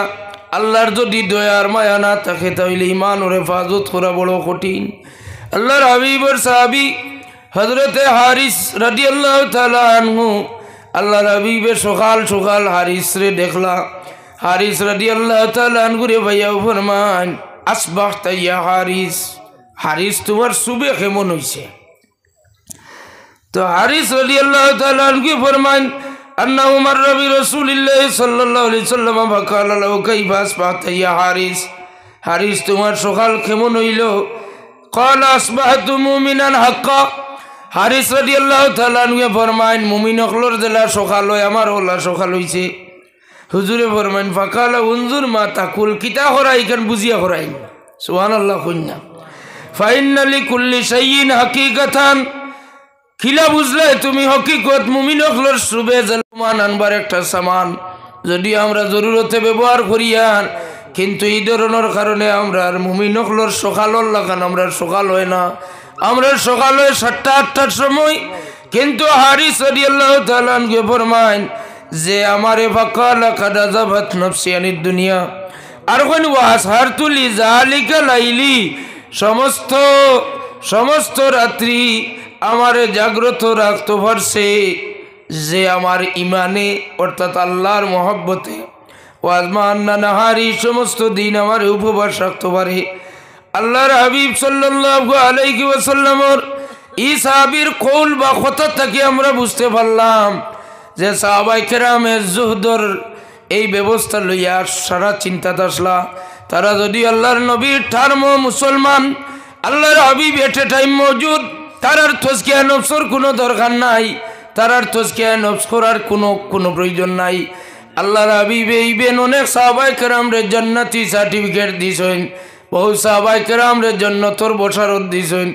আল্লাহর যদি দয়ার মায়া না থাকে তাহলে ইমানের হেফাজত করা বড় কঠিন। আল্লাহর হাবিবের সাহাবী হযরতে হারিস রাদিয়াল্লাহু তাআলা আনহু, আল্লাহর হাবিবের সকাল সকাল হারিস রে দেখলা। হারিস রাদিয়াল্লাহু তাআলা আনহু রে ভাইয়া ফরমান, আসবাহতা ইয়া হারিস, হারিস তোমার সুবে কেমন হইছে? তো হারিস রাদিয়াল্লাহু তাআলা আনহু ফরমান, আন্নাহু মাররা বিরাসূলিল্লাহি সাল্লাল্লাহু আলাইহি ওয়াসাল্লাম ফাকালা লাহু কাইফা আসবাহতা ইয়া হারিস, হারিস তোমার সকাল কেমন হইল? ক্বালা আসবাহতু মুমিনান হাক্কা। হারিস রাদিয়াল্লাহু তাআলা আনহু ফরমান, মুমিন হকলর জেলা সকাল হয় আমার ওলা সকাল হইছে। হুজুরে ফরমান, ফাকালা উনজুর মা তাকুল, কিতা করাই কেন বুঝিয়া করাই। সুবহানাল্লাহ। কন্যা ফাইন্না লিকুল্লি শাইইন হাকিকাতান, খিলা বুঝলে তুমি হকিকত মুমিন হকলর সুবে জলমান আনবার একটা সামান যদি আমরা জরুরতে ব্যবহার করিয়ান, কিন্তু এই ধরনের কারণে আমরা আর মুমিন হকলর সকালর লাগান আমরা সকাল হয় না। আমরা সকাল হয় 7টা-8টার সময়। কিন্তু হারিস রাদিয়াল্লাহু তাআলা আনহু ফরমান যে আমারে ফাকালা কাদা যাবাত নফসি আনিদ দুনিয়া, আর কোন ওয়াসহারতু লিযালিকা লাইলি, সমস্ত রাত্রি আমারে জাগ্রত রাখতে পারছে যে আমার ইমানে অর্থাৎ আল্লাহর মহব্বতে। ওয়াজমান্না নাহারি, সমস্ত দিন আমার উপবাস রাখতে পারে। আল্লাহর হাবিব সাল্লাল্লাহু আলাইহি ওয়াসাল্লামের এই সাহাবীর কৌল বা কথা থেকে আমরা বুঝতে পারলাম যে সাহাবায়ে কেরামের জুহদর এই ব্যবস্থা লইয়া সারা চিন্তা আসলা। তারা যদি আল্লাহর নবীর ঠারমো মুসলমান, আল্লাহর হাবিব এটে টাইম মজুদ, তারার তজকিয়া নফসর কোনো দরকার নাই, তারার তজকিয়া নফস করার কোনো প্রয়োজন নাই। আল্লাহর হাবিব এইবেন অনেক সাহাবায়ে কেরামরে জান্নাতি সার্টিফিকেট দিছেন, বহু সাহাবায়ে কেরামরে জান্নাতর বশারত দিছেন।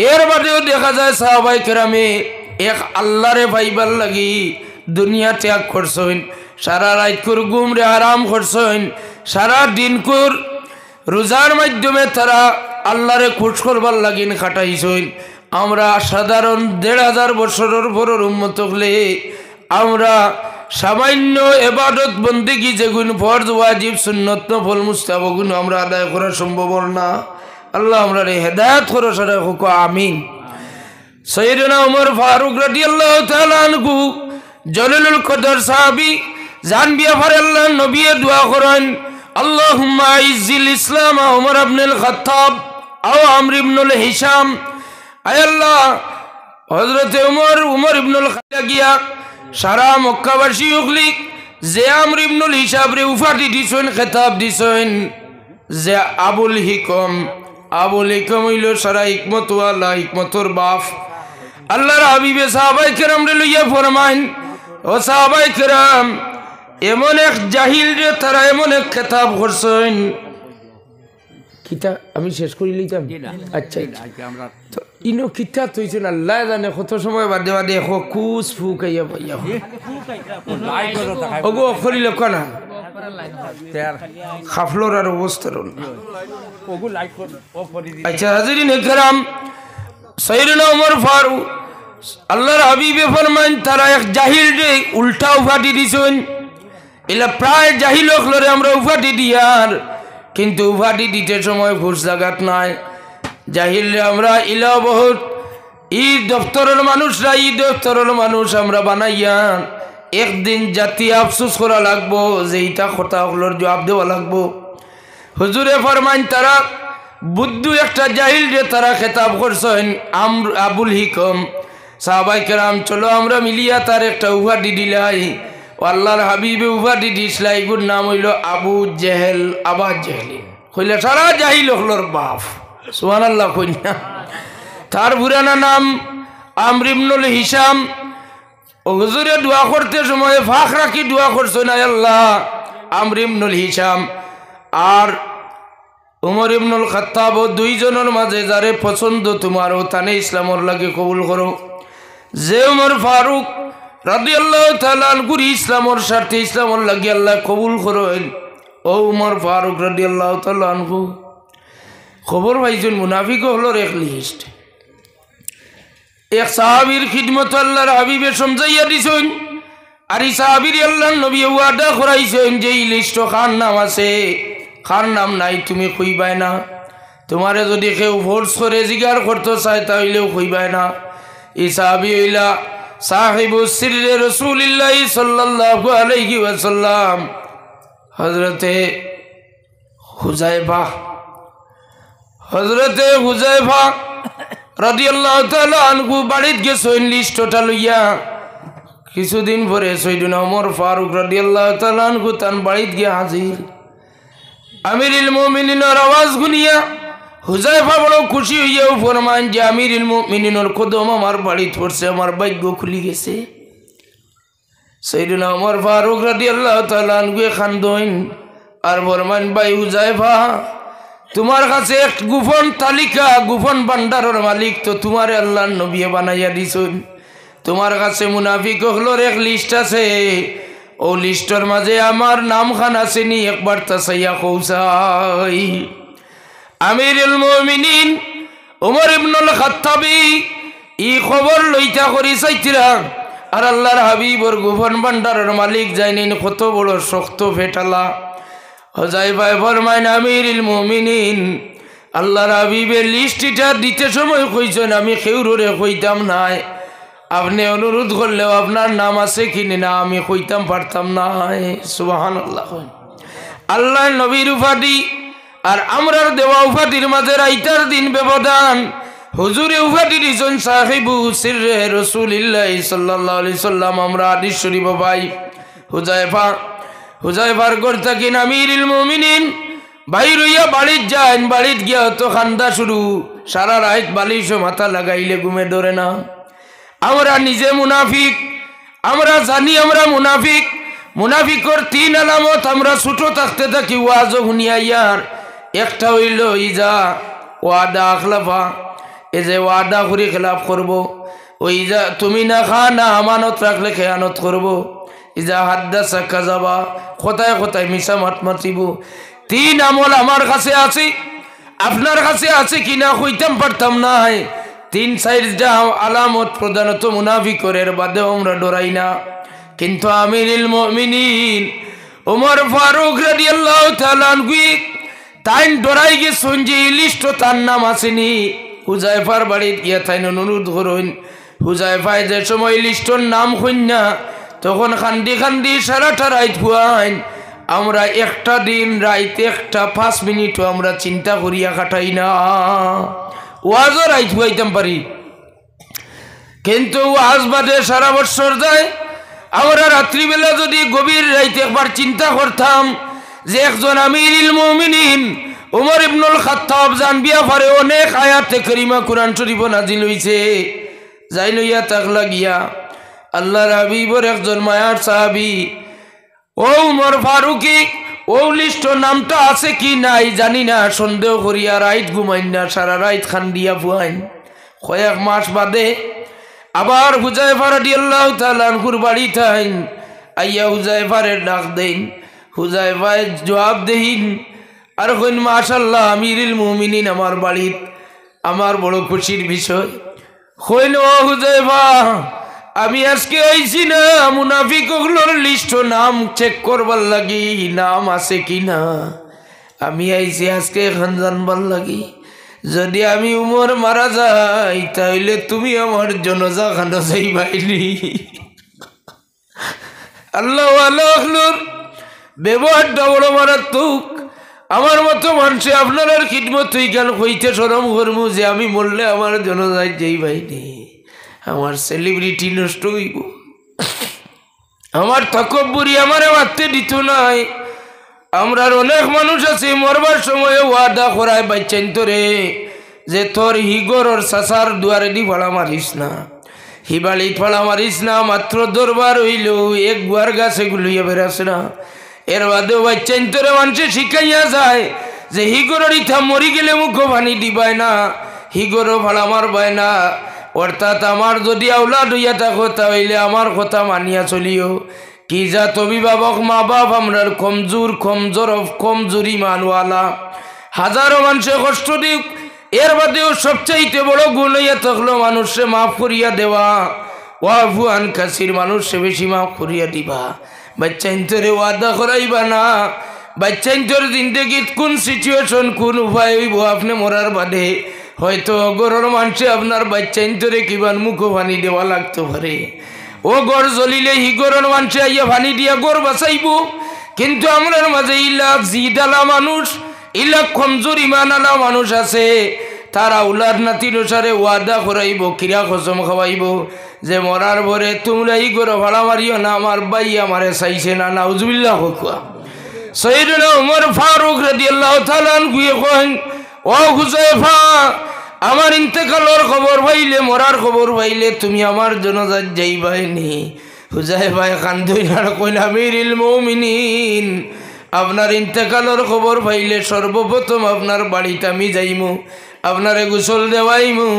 এর বাদেও দেখা যায় সাহাবায়ে কেরামে এক আল্লাহরে পাইবার লাগি দুনিয়া ত্যাগ করছেন, সারা রাত করে ঘুমরে আরাম করছেন, সারা দিন কর রোজার মাধ্যমে তারা আল্লাহরে খুশ করবার লাগিন খাটাইছেন। আমরা সাধারণ ১,৫০০ বছরের পরের উম্মত হলে আমরা সামান্য এবাদত বন্দেগি যেগুন ফরজ ওয়াজিব সুন্নত নফল মুস্তাহাবগুন আমরা আদায় করা সম্ভব না। আল্লাহ আমরা হেদায়েত করো সারা হোক আমিন। সাইয়েদনা ওমর ফারুক রাদিয়াল্লাহু তাআলা আনহু জলিলুল কদর সাহাবী জানবিয়া ফর আল্লাহ নবী দোয়া করেন, আল্লাহুম্মা আইজ্জিল ইসলাম ওমর ইবনুল খাত্তাব আও আমর ইবনুল হিশাম। আয় আল্লাহ, হযরতে উমর ইবনুল খাত্তাব গিয়া সারা মক্কাবাসী হকলি যে আমর ইবনুল হিশাম রে উপাধি দিছেন, খেতাব দিছেন যে আবুল হিকম হইল সারা হিকমত ওয়ালা, হিকমতর বাপ। আল্লাহর হাবিবে সাহাবায়ে কেরাম রে লইয়া ফরমাইন, ও সাহাবায়ে কেরাম, এমন এক জাহিল রে তারা এমন এক খেতাব করছেন। কিতা আমি শেষ করি লইতাম? আচ্ছা তো ইনো কিতা তৈছেন আল্লাহ জানে, কত সময় বাদে বাদে এখো কুস ফুক আইয়া পাইয়া ওগো করিল কানা খাফলোর আর অবস্থার। আচ্ছা হাজিরিন কেরাম, সাইয়েদনা ওমর ফারুক আল্লাহর হাবিবে ফরমান তারা এক জাহিল রে উল্টা উপাধি দিছেন। এলা প্রায় জাহিল হকলরে আমরা উপাধি দিয়ার, কিন্তু উপাধি দিতে সময় ঘুষ জাগাত নাই। জাহিল রে আমরা ইলা বহুত ই দপ্তরের মানুষ আমরা বানাইয়া একদিন জাতি আফসোস করা লাগবো যে ইটা কথা হকলর জবাব দেওয়া লাগবো। হুজুরে ফরমান তারা বুদ্ধু একটা জাহিল রে তারা খেতাব করছেন আবুল হিকম। সাহাবাই কেরাম চলো আমরা মিলিয়া তার একটা উপাধি দিলাই। আল্লাহর হাবিবে উপাধি দিসলাই, এগুর নাম হইল আবু জেহেল, আবা জেহেলিন। কইলে সারা জাহিল হলোর বাপ, সুবহানাল্লাহ কইনা। তার পুরানা নাম আমর ইবনুল হিশাম। ও হুজুরে দোয়া করতে সময় ফাঁক রাখি দোয়া করছো না, আল্লাহ আমর ইবনুল হিশাম আর উমর ইবনুল খাত্তাব দুইজনের মাঝে যারে পছন্দ তোমার ও তানে ইসলামর লাগে কবুল করো। যে উমর ফারুক রাদিয়াল্লাহু তাআলা আনহু ইসলামর স্বার্থে ইসলামর লাগে আল্লাহ কবুল করেন। ও উমর ফারুক রাদিয়াল্লাহু তাআলা আনহু খবর পাইছেন মুনাফিক হলোর এক লিস্ট। এক সাহাবীর খিদমত আল্লাহর হাবিবে সমঝাইয়া দিছেন, আর এই সাহাবীর আল্লাহর নবী ওয়াদা করাইছেন যে এই লিস্ট খান নাম আছে, খার নাম নাই তুমি কইবাই না। তোমারে যদি কেউ ফোর্স করে জিগার করতে চায় তাহলেও কইবাই না। এই সাহাবী হইলা সাহিবু সিররে রাসূলুল্লাহ সাল্লাল্লাহু আলাইহি ওয়াসাল্লাম হযরতে হুযায়ফা রাদিয়াল্লাহু তাআলা আনহু বাড়িতে গেছেন লিস্টটা লইয়া। কিছুদিন পরে সৈয়দনা ওমর ফারুক রাদিয়াল্লাহু তাআলা আনহু তার বাড়িতে গিয়ে হাজির। আমিরুল মুমিনিনের আওয়াজ শুনিয়া হুযায়ফা বড় খুশি হইয়া ফরমান যে আমিরুল মুমিনিনের কদম আমার বাড়িতে পড়ছে, আমার ভাগ্য খুলি গেছে। সৈয়দনা ওমর ফারুক রাদিয়াল্লাহু তাআলা আনহু খান্দইন আর ফরমান, ভাই হুযায়ফা তোমার কাছে এক গোপন তালিকা, গোপন ভান্ডারের মালিক তো তোমার আল্লাহর নবী বানাইয়া দিছেন। তোমার কাছে মুনাফিক হলোর এক লিস্ট আছে, ও লিস্টের মাঝে আমার নাম খান আছে নি, একবার তা সাইয়া কৌসাই। আমিরুল মুমিনিন ওমর ইবনুল খাত্তাবী এই খবর লইতা করি চাইতিরা, আর আল্লাহর হাবিবর গোপন ভান্ডারের মালিক যাইনিন কত বড় শক্ত ফেটালা। হুযায়ফা ফরমাইন, আমিরুল মুমিনিন আল্লাহর হাবিবের লিস্টটা দিতে সময় কইছেন আমি কেউরে কইতাম নাই, আপনি অনুরোধ করলেও আপনার নাম আছে কিনে না আমি কইতাম পারতাম না। সুবহানাল্লাহ। আল্লাহ নবীর উপাধি আর আমরার দেওয়া উপাধির মাঝে রাইতার দিন ব্যবধান। হুজুরে উপাধি দিয়েছেন সাহিবু সিররে রাসূলুল্লাহ সাল্লাল্লাহু আলাইহি সাল্লাম। আমরা হাদিস শরীফ পাই হুযায়ফার ঘর থেকে আমিরুল মুমিনিন বাইর হইয়া বাড়িতে যান। বাড়িতে গিয়া তো খান্দা শুরু, সারা রাত বালিশ মাথা লাগাইলে ঘুমে ধরে না। আমরা নিজে মুনাফিক, আমরা জানি আমরা মুনাফিক। মুনাফিকর তিন আলামত আমরা ছোট থাকতে থাকি ওয়াজও শুনিয়া ইয়ার। একটা হইল ইজা ওয়াদা আখলাফা, এ যে ওয়াদা করে খেলাফ করব। ওই যা তুমি না খা না আমানত রাখলে খেয়ানত করব। ইজা হাদ্দাসা কাযাবা, কথায় কথায় মিশা মাত মাতিব। তিন আমল আমার কাছে আছে, আপনার কাছে আছে কিনা কইতাম পারতাম না। তিন চারটা আলামত প্রধানত মুনাফিকের বাদে আমরা ডরাই না। কিন্তু আমিরুল মুমিনিন ওমর ফারুক রাদিয়াল্লাহু তাআলা আনহু তাই ডরাই গেছেন যে লিস্ট তার নাম আসেনি। হুযায়ফার বাড়িতে গিয়া তাই অনুরোধ করেন। হুযায়ফায় যে সময় লিস্টর নাম কইনা তখন খান্দি খান্দি সারাটা রাত হুয়াইন। আমরা একটা দিন রাইতে একটা 5 মিনিটও আমরা চিন্তা করিয়া কাটাই না। ওয়াজও রাইত হুয়াইতাম পারি, কিন্তু ওয়াজ বাদে সারা বছর যায়। আমরা রাত্রিবেলা যদি গভীর রাইতে একবার চিন্তা করতাম যে একজন আমিরুল মুমিনিন ওমর ইবনুল খাত্তাব জানবিয়া পারে অনেক আয়াতে কারিমা কুরআন শরীফ নাজিল হইছে, যাই লইয়া তাক লাগিয়া আল্লাহর হাবিবর একজন মায়ার সাহাবী ও উমর ফারুকি ও লিস্ট নামটা আছে কি নাই জানি না, সন্দেহ করিয়া রাইত ঘুমাইন না, সারা রাইত খান্দিয়া ফুয়াইন। কয়েক মাস বাদে আবার হুযায়ফা রাদিয়াল্লাহু তাআলা আনহুর বাড়ি থাইন। আইয়া হুযায়ফারে ডাক দেন। হুযায়ফায় জবাব দেহিন আর কইন, মাশাআল্লাহ আমিরুল মুমিনিন আমার বাড়িত, আমার বড় খুশির বিষয়। কইন, ও হুযায়ফা আমি আজকে আইছি না মুনাফিকগুলোর লিস্ট নাম চেক করবার লাগি, নাম আছে কি না। আমি আইছি আজকে এখন জানবার লাগি। যদি আমি উমর মারা যাই তাহলে তুমি আমার জনাজা খানা যাইবাইনি। আল্লাহ আল্লাহর ব্যবহারটা বড় মারাত্মক। আমার মতো মানুষে আপনার খিদমত হইকান হইতে শরম করবো যে আমি মরলে আমার জনাজায় যাইবাইনি। আমার সেলিব্রিটি নষ্ট হইব, আমার তকব্বুরি আমারে মারতে দিত নাই। আমরার অনেক মানুষ আছে মরবার সময় ওয়াদা করায় বাচ্চাইন তোরে যে তোর হিগরর সাসার দুয়ারে দি ফাড়া মারিস না, হিবালিত ফাড়া মারিস না, মাত্র দরবার হইল এক গুয়ার গাছে গুলিয়া বেড়াস না। এর বাদেও বাচ্চাইন তোরে মানুষে শিখাইয়া যায় যে হিগরর ইথা মরি গেলে মুখ পানি দিবাই না, হিগরও ফাড়া মারবাই না। অর্থাৎ আমার যদি আওলাদ হইয়া থাকো তাহলে আমার কথা মানিয়া চলিও। কি জাত অভিভাবক মা বাপ আমরার কমজোর ইমানওয়ালা, হাজারো মানুষে কষ্ট দিক, এর বাদেও সবচাইতে বড় গুণ হইয়া থাকলো মানুষে মাফ করিয়া দেওয়া। ওয়াফু আন কাসির, মানুষে বেশি মাফ করিয়া দিবা। বাচ্চাইন তোরে ওয়াদা করাইবা না, বাচ্চাইন তোর জিন্দগিত কোন সিচুয়েশন কোন উপায় হইব আপনি মরার বাদে হয়তো গরর মানুষে আপনার বাচ্চাইন তোরে কিবান মুখ পানি দেওয়া লাগতে পারে। ও গড় জ্বলিলে হি গরর মানুষে আইয়া পানি দিয়া গড় বাঁচাইব, কিন্তু আমরার মাঝে ইলা জিদালা মানুষ, ইলা কমজোর ইমানালা মানুষ আছে, তারা উলার নাতির অনুসারে ওয়াদা করাইব, কিরা কসম খাওয়াইব যে মরার ভরে তোমরা ই গড় ভাড়া মারিও না, আমার বাই আমারে চাইছে না। নাউজুবিল্লাহ হুয়া। সৈয়দনা উমর ফারুক রাদিয়াল্লাহু তাআলা আনহু কইন, ও হুযায়ফা, আমার ইন্তেকালের খবর পাইলে, মরার খবর পাইলে তুমি আমার জানাজাত যাইবাইনি। হুযায়ফা কান্দইনা কইল, আমিরুল মুমিনিন, আপনার ইন্তেকালের খবর পাইলে সর্বপ্রথম আপনার বাড়িতে আমি যাইমু, আপনারে গোসল দেওয়াইমু,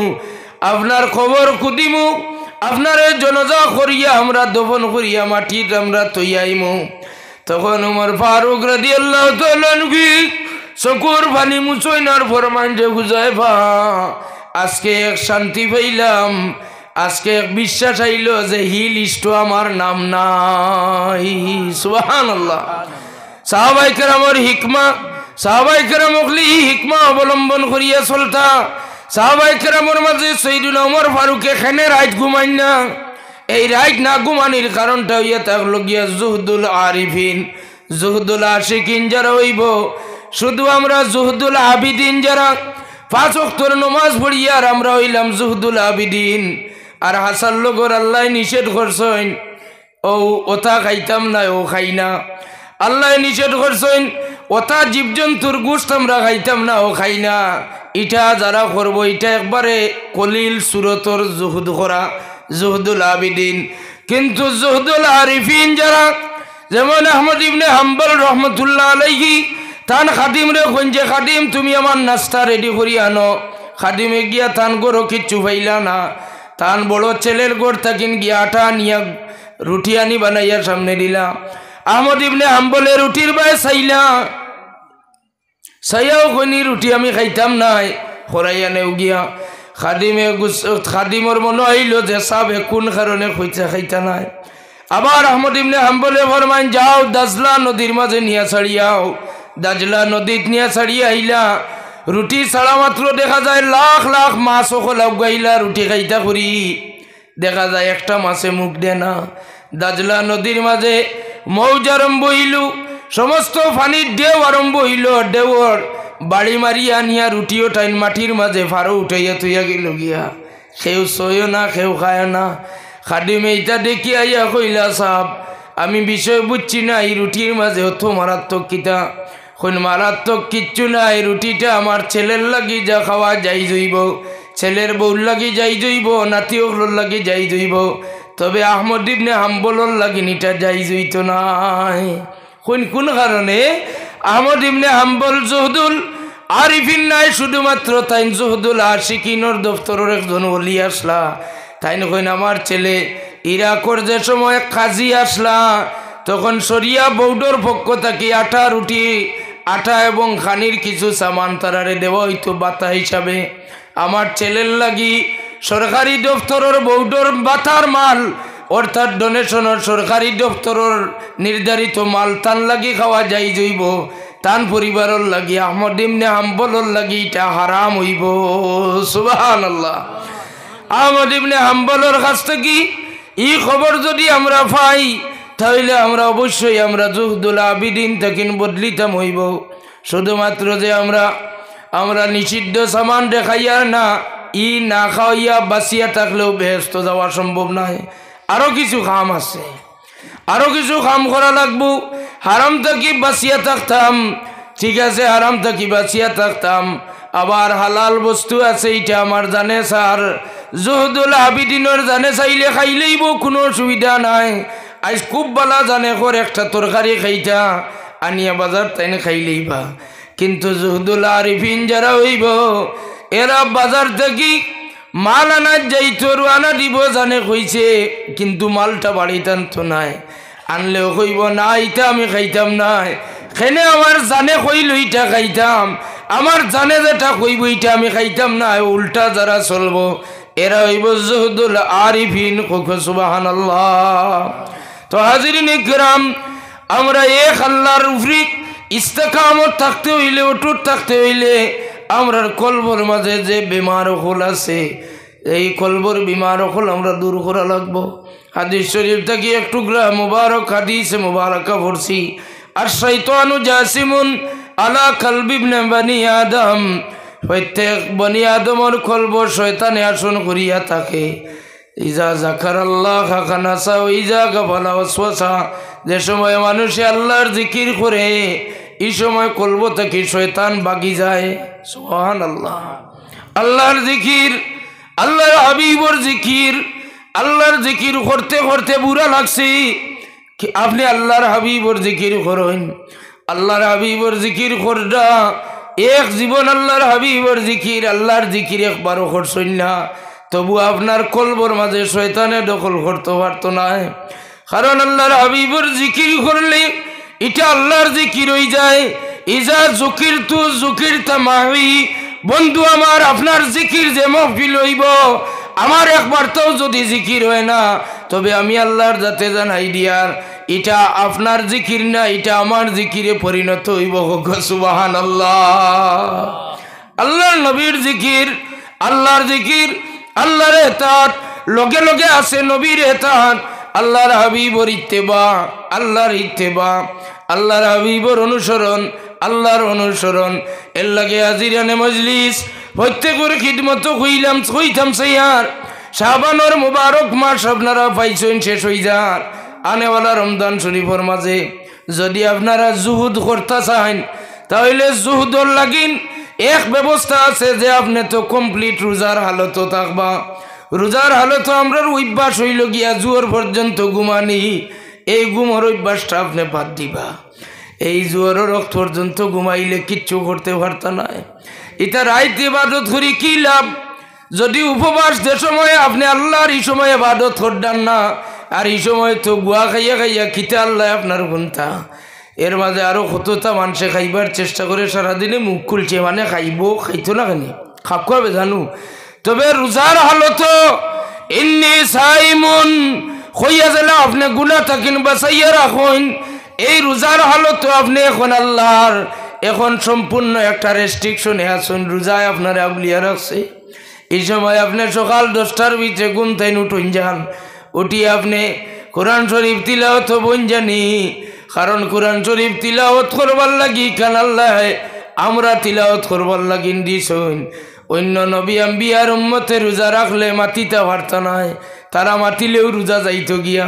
আপনার খবর কুদিমু, আপনারে জানাজা করিয়া আমরা দফন করিয়া মাটির আমরা তৈয়াইমু। তখন উমর ফারুক রাদিয়াল্লাহু তাআলা আনহু চকুর পানি মুছইনার ফরমান যে হুযায়ফা, আজকে এক শান্তি পাইলাম, আজকে এক বিশ্বাস আইল যে হি লিস্ট আমার নাম নাই। সুবহানাল্লাহ। সাহাবায়ে কেরামের হিকমা, সাহাবায়ে কেরাম ওগলি হিকমা অবলম্বন করিয়া চলতা। সাহাবায়ে কেরামের মাঝে সাইয়্যিদুনা উমর ফারুক এখানে রাত ঘুমাই না। এই রাত না ঘুমানির কারণটা হইয়া থাকলো গিয়া জুহদুল আরিফিন, জুহদুল আশিকিন যারা হইব, শুধু আমরা জুহদুল আবিদিন যারা পাঁচ ওয়াক্তের নামাজ পড়িয়া আর আমরা হইলাম জুহদুল আবিদিন। আর হাসান লোগর আল্লাহ নিষেধ করছেন ও ওটা খাইতাম না, ও খাই না। আল্লাহ নিষেধ করছেন ওটা জীবজন্তুর গোশত আমরা খাইতাম না, ও খাই না। এটা যারা করবো এটা একবারে কলিল সুরতর জুহুদ করা, জুহদুল আবিদিন। কিন্তু জুহদুল আরিফিন যারা, যেমন আহমদ ইবনে হাম্বল রহমতুল্লাহ আলাইহি, তান খাদিম রে কইন যে খাদিম তুমি আমার নাস্তা রেডি করি আনো। খাদিমে গিয়া তান গরো কিচ্ছু পাইলা না, তান বড় ছেলের গোড় থাকিন গিয়া আটা নিয়া রুটি আনি বানাইয়া সামনে দিলা। আহমদ ইবনে হাম্বলে রুটির বায় চাইলা, চাইয়াও কইনি রুটি আমি খাইতাম নাই, খরাইয়া নেও গিয়া। খাদিমর মনে হইল যে সাবে কোন কারণে খাইতা নাই। আবার আহমদ ইবনে হাম্বলে ফরমাইন যাও দাজলা নদীর মাঝে নিয়া ছাড়িয়াও। দাজলা নদীত নিয়া ছাড়িয়া আইলা, রুটি ছাড়া মাত্র দেখা যায় লাখ লাখ মাছ ওখলা গাইলা রুটি খাইতা করি, দেখা যায় একটা মাছে মুখ দেয় না। দাজলা নদীর মাঝে মৌজ আরম্ভ হইল, সমস্ত পানির ঢেউ আরম্ভ হইল। ঢেউর বাড়ি মারিয়া নিয়া রুটিও টাইন মাটির মাঝে ফারো উঠাইয়া তুইয়া গেল গিয়া। কেউ সইও না, কেউ খায় না। খাদিমে এইটা দেখি আইয়া কইলা, সাহেব আমি বিষয় বুঝছি না, এই রুটির মাঝে অত মারাত্মক কিতা। কোন মারাত্মক কিচ্ছু না, এই রুটিটা আমার ছেলের লাগি যা খাওয়া যাই জইব, ছেলের বউর লাগি যাই জইব, নাতি ওগুলোর লাগি যাই জইব, তবে আহমদ ইবনে হাম্বলর লাগি নিটা যাই জইত নাই। কোন কারণে? আহমদ ইবনে হাম্বল জুহদুল আরিফিন নাই, শুধুমাত্র তাই জুহদুল আশিকিনর দফতরের একজন ওলি আসলা। তাই কইন আমার ছেলে ইরাকর যে সময় কাজী আসলা, তখন সরিয়া বৌডর পক্ষ থেকে আটা রুটি, আটা এবং খানির কিছু সামান তারারে দেওয়া হইতো বাতা হিসাবে। আমার ছেলের লাগি সরকারি দফতরের বৌডর বাতার মাল, অর্থাৎ ডোনেশনের সরকারি দফতরের নির্ধারিত মাল তান লাগি খাওয়া যাই জইব, তান পরিবারের লাগি আহমদ ইবনে হাম্বলর লাগি এটা হারাম হইব। সুবহানাল্লাহ। আহমদ ইবনে হাম্বলর কাছ থেকে এই খবর যদি আমরা পাই, তাহলে আমরা অবশ্যই আমরা জুহদুল আবিদিন তখন বদলিতাম হইব। শুধুমাত্র যে আমরা নিষিদ্ধ সামান দেখাইয়ার না, ই না খাওয়াইয়া বাঁচিয়া থাকলেও বেহেস্ত যাওয়া সম্ভব নয়। আরও কিছু কাম আছে, আরও কিছু কাম করা লাগবো। হারাম থাকি বাঁচিয়া থাকতাম, ঠিক আছে, হারাম থাকি বাঁচিয়া থাকতাম। আবার হালাল বস্তু আছে, এটা আমার জানে স্যার জহুদুল আবিদিনের জানে চাইলে খাইলেইব, কোনো অসুবিধা নাই। আজ খুব বালা জানে কর একটা তরকারি খাইতা আনিয়া বাজার তাইনে খাইলেইবা। কিন্তু জহুদুল আরিফিন যারা হইব এরা বাজার থেকে মাল আনার যাইতো, আনা দিব জানে কইছে, কিন্তু মালটা বাড়িতে আনতো নাই। আনলেও কইব না এটা আমি খাইতাম নাই, খেনে আমার জানে কইল ইটা খাইতাম, আমার জানে যেটা কইব ইটা আমি খাইতাম না। উল্টা যারা চলবো এরা হইব জহুদুল আরিফিন। সুবহানাল্লাহ। তো হাজিরিন ইকরাম, আমরা এক আল্লাহর উপরে ইস্তেকামত থাকতে হইলে, অটুট থাকতে হইলে আমরার কলবর মাঝে যে বিমার হল আছে, এই কলবর বিমার হল আমরা দূর করা লাগবো। হাদিস শরীফ থেকে এক টুকরা মুবারক হাদিস মুবারকা পড়ছি। আর শয়তানু জাসিমুন আলা কলবি ইবনে বনি আদম, প্রত্যেক বনি আদমর কলবর শয়তানে আসন করিয়া থাকে। ইজা যাকারাল্লাহ খানাসা ও ইজা গাফালা ওয়াসওয়াসা, যে সময় মানুষে আল্লাহর জিকির করে এই সময় কলব থেকে শয়তান বাগি যায়। সুবহানাল্লাহ। আল্লাহর জিকির, আল্লাহর হাবিবর জিকির, আল্লাহর জিকির করতে করতে বুড়া লাগছে, আপনি আল্লাহর হাবিবর জিকির করেন। আল্লাহর হাবিবর জিকির করডা এক জীবন আল্লাহর হাবিবর জিকির, আল্লাহর জিকির একবারও করছেন না, তবু আপনার কলবর মাঝে শয়তানে দখল করতে পারতো না। কারণ আল্লাহর হাবিবর জিকির করলে এটা আল্লাহর জিকির হয়ে যায়। ইজা জুকির তু জুকির তামাহি, বন্ধু আমার আপনার জিকির যে মহফিল হইব, আমার একবারটাও যদি জিকির হয় না, তবে আমি আল্লাহর যাতে জানাই দিয়ার এটা আপনার জিকির না, এটা আমার জিকিরে পরিণত হইব। সুবহানাল্লাহ। আল্লাহর নবীর জিকির, আল্লাহর জিকির, আল্লাহর ইতাআত লগে লগে আছে নবীর ইতাআত, আল্লাহর হাবিবর ইত্তেবা, আল্লাহর ইত্তেবা, আল্লাহর হাবিবর অনুসরণ, আল্লাহর অনুসরণ। এর লাগে আজিরানে মজলিস প্রত্যেকের খিদমত কইতাম সাইয়ার শাবানোর মুবারক মাস আপনারা পাইছেন, শেষ হয়ে যার আনেওয়ালা রমজান শরীফের মাঝে যদি আপনারা জুহুদ করতে চান, তাহলে জুহুদর লাগিন এক ব্যবস্থা আছে যে আপনি তো কমপ্লিট রোজার হালত থাকবা। রোজার হালত আমরা অভ্যাস হইল গিয়া জুয়ার পর্যন্ত ঘুমানি, এই ঘুমর অভ্যাসটা আপনি বাদ দিবা। এই জুয়ার রক্ত পর্যন্ত ঘুমাইলে কিচ্ছু করতে পারত না। এটা রাইত ইবাদত করি কি লাভ, যদি উপবাস যে সময় আপনি আল্লাহর এই সময় ইবাদত করতেন না, আর এই সময় তো গুয়া খাইয়া খাইয়া খিতে আল্লাহ আপনার গুনতা। এর মাঝে আরও কতটা মানুষে খাইবার চেষ্টা করে সারাদিনে মুখ খুলছে, মানে খাইতো না কেন খাপ খাবে জানো। তবে রোজার হালত ইন্নি সাইমুন হইয়া গেলে আপনি গুনাহ থাকেন বাঁচাইয়া রাখুন। এই রোজার হালত আপনি এখন আল্লাহর এখন সম্পূর্ণ একটা রেস্ট্রিকশনে আছেন, রোজায় আপনার আবলিয়া রাখছে। এই সময় আপনি সকাল 10টার ভিতরে ঘুম থেকে উঠুন যান, উঠিয়ে আপনি কোরআন শরীফ তিলাওয়াত বন জানি। কারণ কোরআন শরীফ তিলাওয়াত করবার লাগি কান আল্লাহ আমরা তিলাওয়াত করবার লাগিন দিছুন। অন্য নবী আম্বিয়ার উম্মতে রোজা রাখলে মাতিতে পারত নাই, তারা মাতিলেও রোজা যাইতো গিয়া।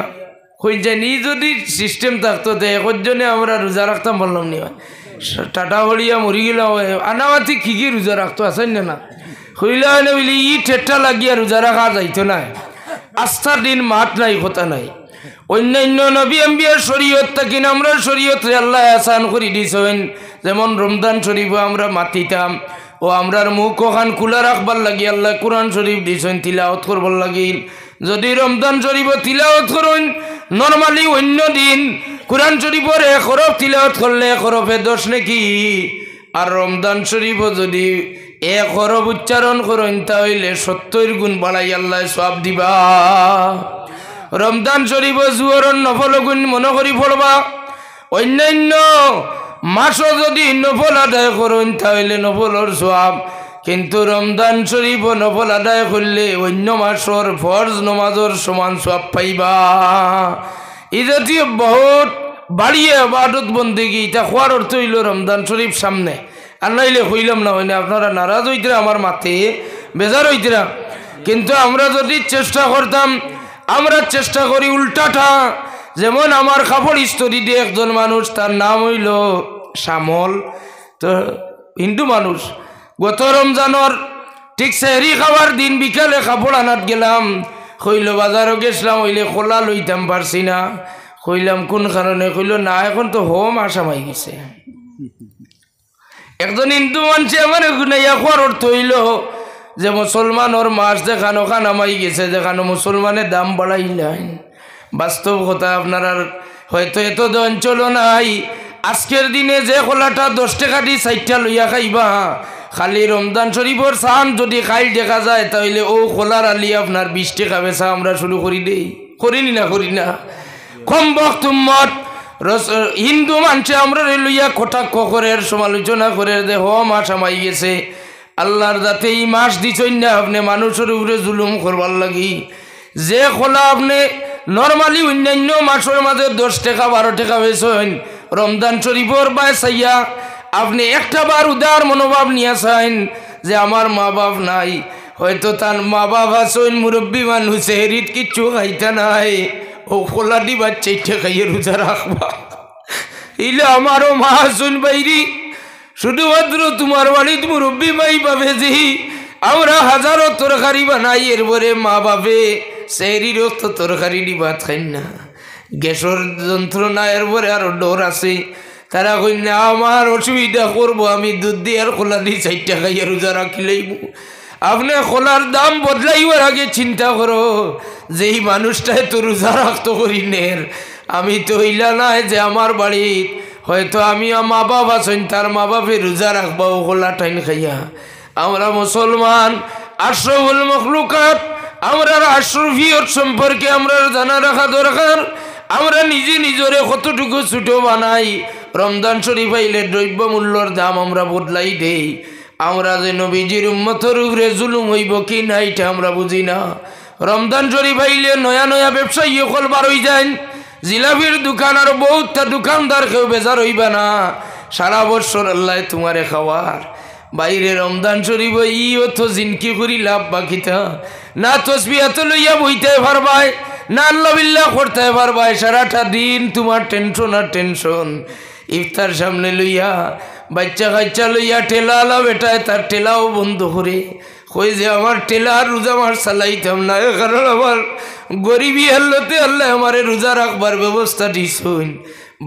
কই জানি যদি সিস্টেম থাকতো তো একজনে আমরা রোজা রাখতাম বললাম নি, টাটা হলিয়া মরি গেলাম আনামাতি কি কি রোজা রাখতো আসেন না হইলা না বলি ই ঠেট্টা লাগিয়া রোজা রাখা যাইতো না। আস্থার দিন মাঠ নাই, কথা নাই। অন্যান্য নবী আম্বিয়ার শরীয়ত থাকি আমরা শরীয়তে আল্লাহ আসান করে দিছেন। যেমন রমজান শরীফ আমরা মাতিতাম, ও আমরার মুখ ওখান খোলা রাখবার লাগি আল্লাহ কোরআন শরীফ দিছেন তিলাওয়াত করবার লাগিল। যদি রমজান শরীফ তিলাওয়াত করেন, নর্মালি অন্য দিন কোরআন শরীফের 1 হরফ তিলাওয়াত করলে 1 হরফে 10 নাকি, আর রমজান শরীফ যদি 1 হরফ উচ্চারণ করেন তাহলে 70 গুণ বাড়াই আল্লাহ সওয়াব দিবা। রমজান শরীফ জুয়রন নফল গুণ মনে করি পড়বা। অন্যান্য মাসও যদি নফল আদায় করেন তাহলে নফলর সওয়াব, কিন্তু রমজান শরীফ নফল আদায় করলে অন্য মাসর ফরজ নমাজর সমান সওয়াব পাইবা। এই জাতীয় বহুত বাড়িয়ে ইবাদত বন্দেগী, এটা হওয়ার অর্থ হইল রমজান শরীফ সামনে। আর নাইলে হইলাম না, হইলে আপনারা নারাজ হইতে আমার মাতে বেজার হইতরা। কিন্তু আমরা যদি চেষ্টা করতাম, আমরা চেষ্টা করি উল্টাটা। যেমন আমার কাপড় ইস্ত্রি দিয়ে একজন মানুষ, তার নাম হইল শ্যামল, তো হিন্দু মানুষ। গত রমজানের ঠিক সেহরি খাওয়ার দিন বিকালে কাপড় আনাত গেলাম, কইল বাজারও গেছিলাম, হইলে খোলা লইতাম পারছি না। কইলাম কোন কারণে? কইল না এখন তো হোম আসামাই গেছে। একজন হিন্দু মানুষে আমার গুনাইয়া খোয়ার অর্থ হইল যে মুসলমানের মাস দেখানো খানামাই গেছে, দেখানো মুসলমানের দাম বাড়াইলেন। বাস্তব কথা, আপনারা হয়তো এত অঞ্চল নাই। আজকের দিনে যে খোলাটা 10 টাকা দিয়ে 4টা লইয়া খাইবা, খালি রমজান শরীফর চান যদি খাইল দেখা যায়, তাহলে ও খোলার আলি আপনার 20 টাকা বেচা আমরা শুরু করি দেই। করিনি না? করি না? কম বক্তব্য হিন্দু মানুষে আমরা লইয়া কটাক্ষ করে, সমালোচনা করে দে হ মাস আমাই গেছে। আল্লাহর যাতে এই মাস দিছই না আপনি মানুষের উপরে জুলুম করবার লাগি। যে খোলা আপনি নর্মালি অন্যান্য মাসের মাঝে 10 টাকা 12 টাকা বেছেন, রমজান শরীফর বা চাইয়া আপনি একটা বার উদার মনোভাব নিয়ে আসেন যে আমার মা বাপ নাই, হয়তো তার মা বাপ আছেন মুরব্বী মানুষ, হেরিত কিচ্ছু খাইতে নাই, ও খোলা দিবার 4টা খাইয়ে রোজা রাখবা। ইলে আমারও মা আসুন বাইরি, শুধুমাত্র তোমার বাড়িত মুরব্বী মাই পাবে যে আমরা হাজারো তরকারি বানাই, এরপরে মা বাপে সেহরির তো তরকারি দি ভাত খাই না। গ্যাসের যন্ত্রণা এরপরে আরো ডর আছে, তারা কই না আমার অসুবিধা করবো, আমি দুধ দিয়ে আর খোলা দিই 4টা খাইয়া রোজা রাখিলেইব। আপনি খোলার দাম বদলাইবার আগে চিন্তা করো যেই মানুষটাই তো রোজা রাখতো করি নের। আমি তো হইলা নাই যে আমার বাড়িত হয়তো আমি মা বাপ আছেন, তার মা বাপে রোজা রাখবা ও খোলা টাইম খাইয়া। আমরা মুসলমান আশরাফুল মখলুকাত, আমরা আশরাফিয়ত সম্পর্কে আমরা জানা রাখা দরকার। আমরা নিজে নিজরে কতটুকু ছোট বানাই, রমজান শরীফ আইলে দ্রব্য মূল্যর দাম আমরা বদলাই দেই। আমরা যে নবীজির উম্মতের উপরে জুলুম হইব কি না এটা আমরা বুঝি না। রমজান শরীফ আইলে নয়া নয়া ব্যবসায়ী সকল বার হই যায়, জিলাপির দোকান আর বহুতটা দোকানদার কেউ বেজার হইবা না। সারা বছর আল্লাহ তোমারে খাওয়ার বাইরে রমজান শরীফ ইও তো জিনকি করি লাভ বাকিটা না, তসবিহ তো লইয়া বইতে পারবাই না, আল্লাহ বিল্লাহ করতে পারবাই। সারাটা দিন তোমার টেনশন আর টেনশন। ইফতার সামনে লইয়া বাচ্চা কাচ্চা লইয়া ঠেলা আলা বেটায় তার ঠেলাও বন্ধ করে কই যে আমার ঠেলা আর রোজা আমার চালাইতাম না, কারণ আমার গরিবী হাল্লতে আল্লাহ আমারে রোজা রাখবার ব্যবস্থা দিছুন।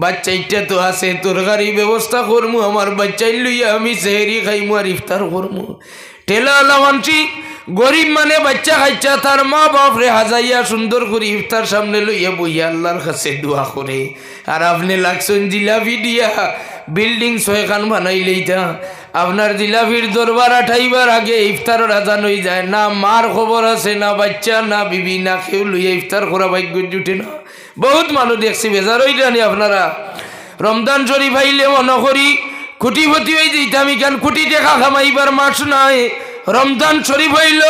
বাচ্চাইটা তো আছে, তরকারি ব্যবস্থা করমু, আমার বাচ্চাই লইয়া আমি সেহরি খাইমু আর ইফতার করমু। ঠেলা আলা মানছি গরিব মানে বাচ্চা কাচ্চা তার মা বাপ রে হাজাইয়া সুন্দর করে ইফতার সামনে লইয়া বইয়া আল্লাহর কাছে দোয়া করে। আর আপনি লাগছেন জিলাপি দিয়া বিল্ডিং 6 খান বানাইলেইটা আপনার জিলাপির দরবার আঠাইবার আগে ইফতারের আজান হয়ে যায় না। মার খবর আছে না, বাচ্চা না বিবি না, কেউ লইয়া ইফতার করা ভাগ্য জুটে না। বহুত মানুষ দেখছি বেজার হয়ে জানি। আপনারা রমজান শরীফ আইলে মনে করি কোটিপতি হয়ে যেতাম, কেন কোটি টাকা খামাইবার মাস নাই। রমজান শরীফ হইল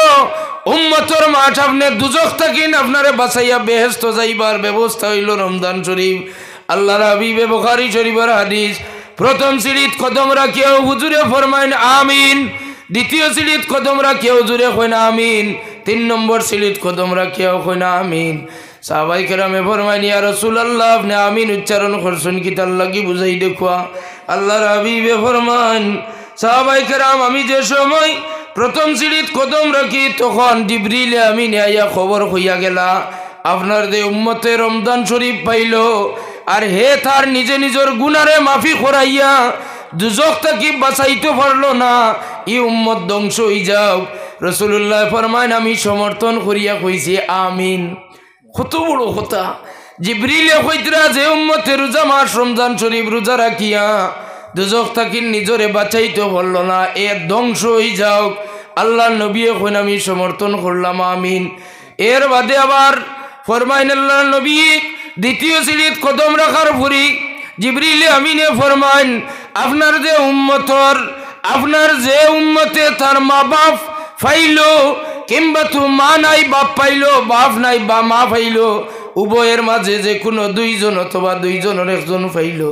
উম্মতর মাঠ, আপনি দুজখ থাকিন আপনারে বাঁচাইয়া বেহেস্ত যাইবার ব্যবস্থা হইল রমজান শরীফ। আল্লাহর হাবিবে বুখারী শরীফের হাদিস, প্রথম সিঁড়িত কদম রাখিয়া হুজুরে ফরমাইন আমিন, দ্বিতীয় সিঁড়িত কদম রাখিয়া হুজুরে কইনা আমিন, 3 নম্বর সিঁড়িত কদম রাখিয়া কইনা আমিন। সাহাবায়ে কেরামে ফরমাইন ইয়া রাসূলুল্লাহ আপনি আমিন উচ্চারণ করছেন কি তার লাগি বুঝাই দেখুয়া। আল্লাহর হাবিবে ফরমান সাহাবায়ে কেরাম আমি যে সময় প্রথম সিঁড়িত কদম রাখি তখন জিবরিল আমিন আইয়া খবর হইয়া গেলা আপনার যে উম্মতে রমজান শরীফ পাইল আর হে তার নিজে নিজের গুনারে মাফি করাইয়া দুজখ থেকে বাঁচাইতে পারলো না, ই উম্মত ধ্বংস হয়ে যাও। রাসূলুল্লাহ ফরমাইন আমি সমর্থন করিয়া কইছি আমিন। কত বড় কথা! জিবরিলে কইতরা যে উম্মতে রোজা মাস রমজান শরীফ রোজা রাখিয়া দুজখ থেকে নিজরে বাঁচাইতে পারলো না, এর ধ্বংস হয়ে যাও। আল্লাহ নবী কইন আমি সমর্থন করলাম আমিন। এর বাদে আবার ফরমাইন আল্লাহ নবী দ্বিতীয় সিঁড়িত কদম রাখার পরই জিবরিল আমিনে ফরমাইন আপনার যে উম্মতে তার মা বাপ পাইলো কিংবা তো মা নাই বাপ পাইলো, বাপ নাই বা মা পাইলো, উভয়ের মাঝে যে কোনো 2 জন অথবা 2 জনের একজন পাইলো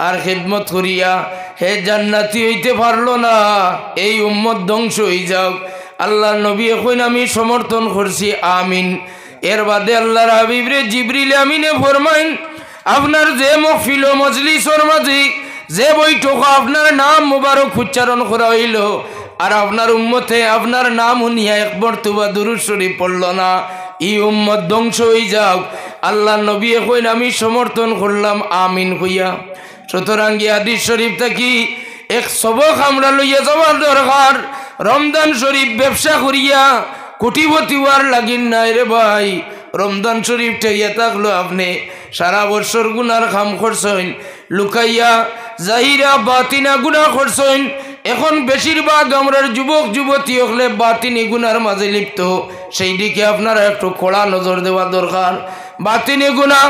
আর খেদমত করিয়া হে জান্নাতি হইতে পারলো না, এই উম্মত ধ্বংস হয়ে যাও। আল্লাহর নবী এখন আমি সমর্থন করছি আমিন। এর বাদে আল্লাহর হাবিব রে জিবরিল আমিনে ফরমাইন আপনার যে মহফিল মজলিসর মাঝে যে বৈঠক আপনার নাম মুবারক উচ্চারণ করা হইল আর আপনার উম্মতে আপনার নাম উনিয়া এক মর্তবা দুরূদ শরীফ পড়ল না, এই উম্মত ধ্বংস হয়ে যাও। আল্লাহর নবী এখন আমি সমর্থন করলাম আমিন কইয়া। সুতরাং হাদিস শরীফ থাকি এক সবক আমরা লইয়া যাওয়ার দরকার। রমজান শরীফ ব্যবসা করিয়া কোটিপতি হওয়ার লাগিন নাই রে ভাই। রমজান শরীফ ঠাইয়া থাকলো আপনি সারা বছর গুনার কাম করছেন, লুকাইয়া জাহিরা বাতিনা গুনাহ করছেন। এখন বেশিরভাগ আমরা যুবক যুবতী হলে বাতিনি গুনার মাঝে লিপ্ত, সেই দিকে আপনারা একটু কড়া নজর দেওয়া দরকার। বাতিনি গুনাহ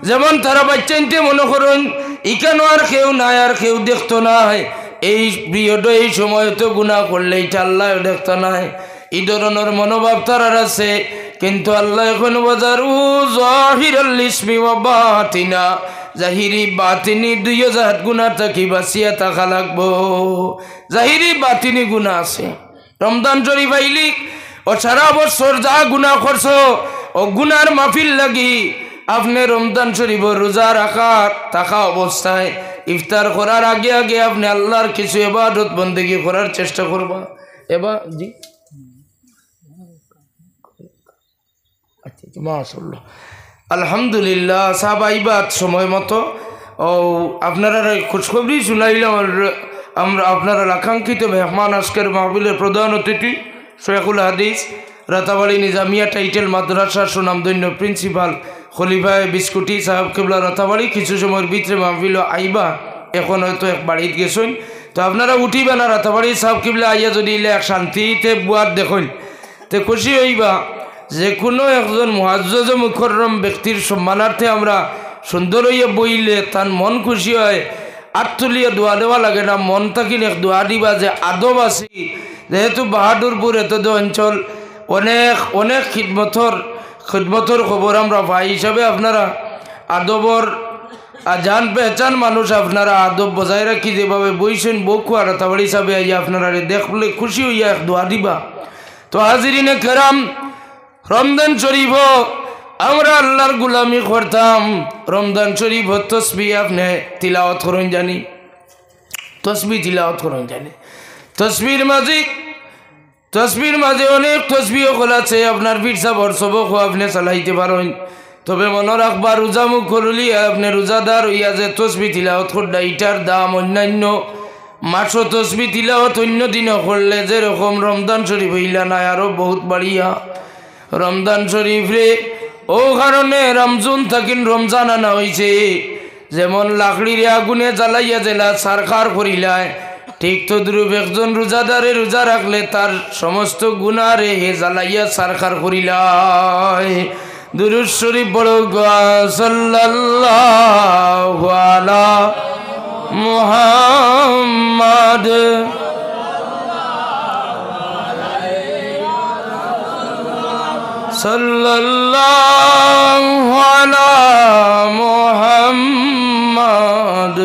যেমন তারা বাচ্চাইতে মনে করুন ইকানো আর কেউ নাই আর কেউ দেখতো নাই, এই পিরিয়ড এই সময় তো গুনাহ করলে এটা আল্লাহ দেখতো নাই, এই ধরনের মনোভাব তারা আছে। কিন্তু আল্লাহ এখন বাজার ও জাহিরাল ইসমি ওয়া বাতিনা, জাহিরি বাতিনি দুই জাত গুনাহ থাকি বাঁচিয়া থাকা লাগবো। জাহিরি বাতিনি গুনাহ আছে। রমজান শরীফ আইলি ও সারা বছর যা গুনাহ করছো ও গুনার মাফিল লাগি আপনি রমজান শরীফ রোজা রাখা থাকা অবস্থায় ইফতার করার আগে আগে আপনি আল্লাহর কিছু ইবাদত বন্দেগী করার চেষ্টা করবা। এবার জি মাশাআল্লাহ আলহামদুলিল্লাহ সাহাব আইবাত সময় মতো ও আপনারা খোঁজখবরই শুনাইলাম। আমরা আপনারা আকাঙ্ক্ষিত মেহমান আজকের মাহফিলের প্রধান অতিথি শেখুল হাদিস রাতাবাড়ি নিজামিয়া টাইটেল মাদ্রাসা সুনামধন্য প্রিন্সিপাল খলিফা বিস্কুটি সাহেব কিবলা রাতাবাড়ি কিছু সময়ের ভিতরে মাহফিল আইবা, এখন হয়তো এক বাড়িতে গেছেন। তো আপনারা উঠিবা না রাতাবাড়ি সাহেব কিবলা আইয়া যদি এক শান্তিতে বুয়ার দেখুন তো খুশি হইবা। যে কোনো একজন মুআজ্জজ মুকররম ব্যক্তির সম্মানার্থে আমরা সুন্দর হইয়া বইলে তার মন খুশি হয়, আত্মলিয়া দোয়া দেওয়া লাগে না, মন থাকিলে এক দোয়া দিবা যে আদব আছে। যেহেতু বাহাদুরপুর এত অঞ্চল অনেক অনেক খিদমতর খবর আমরা পাই হিসাবে আপনারা আদবর জান পেহচান মানুষ, আপনারা আদব বজায় রাখি যেভাবে বইছেন বকুয়া রাতাবাড়ি হিসাবে আইয়া আপনারা দেখলে খুশি হইয়া এক দোয়া দিবা। তো হাজিরিনে কেরাম, রমজান শরীফ আমরা আল্লাহর গুলামি করতাম। রমজান শরীফ তসবি আপনি তিলাওয়াত করুন জানি, তসবি তিলাওয়াত করুন জানি। তসবির মাঝে অনেক তসবি সকল আছে, আপনার পিঠা বর্ষবক আপনি চালাইতে পারেন। তবে মনে রাখবা রোজা মুখ করলি আপনি রোজাদার হইয়া যে তসবি তিলাওয়াত করলে এটার দাম অন্যান্য মাসও তসবি তিলাওয়াত অন্য দিনও করলে যেরকম রমজান শরীফ হইলা না আরও বহুত বাড়িয়া। রমজান শরীফ রে ও কারণে রমজান থাকিন রমজান আনা হয়েছে, যেমন লাকড়ির আগুনে জ্বালাইয়া জেলা সারখার করিলায়, ঠিক তো দ্রুপ একজন রোজাদারে রোজা রাখলে তার সমস্ত গুনারে হে জ্বালাইয়া সারখার করিলায়। দুরূদ শরীফ বড় সাল্লাল্লাহু আলা মুহাম্মাদ সাল্লাল্লাহু আলা মুহাম্মাদ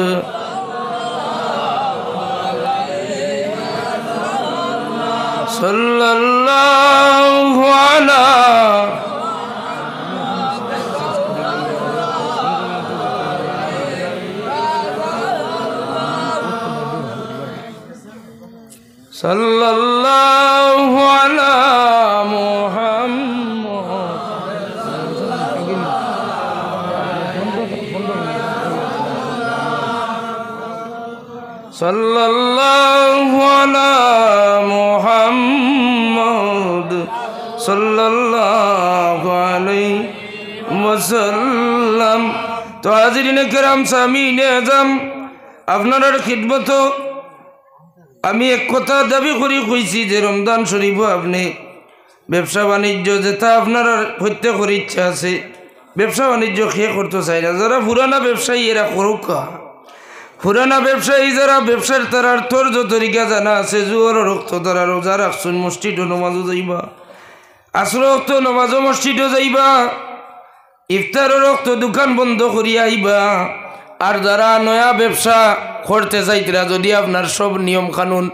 সাল্লাল্লাহু আলা সাল্লাল্লাহু আলা সাল্লাল্লাহু আলা মুহাম্মদ সাল্লাল্লাহু আলাইহি ওয়াসাল্লাম। তো হাজিরিনে কেরাম সামিনে আজম আপনার খিদমত আমি এক কথা দাবি করি কইছি যে রমজান শরীফ আপনি ব্যবসা বাণিজ্য যেটা আপনার প্রত্যেক ইচ্ছা আছে, ব্যবসা বাণিজ্য খেয়ে করতে চাই না। যারা পুরানা ব্যবসায়ী এরা করুক, পুরানা ব্যবসায়ী যারা ব্যবসার তারার তর্জ তরিকা জানা আছে, জুয়ার রক্ত তারা রোজা রাখছেন, মসজিদও নমাজও যাইবা, আসর রক্ত নমাজও মসজিদও যাইবা, ইফতার রক্ত দোকান বন্ধ করিয়া আইবা। আর যারা নয়া ব্যবসা করতে চাইতরা যদি আপনার সব নিয়ম কানুন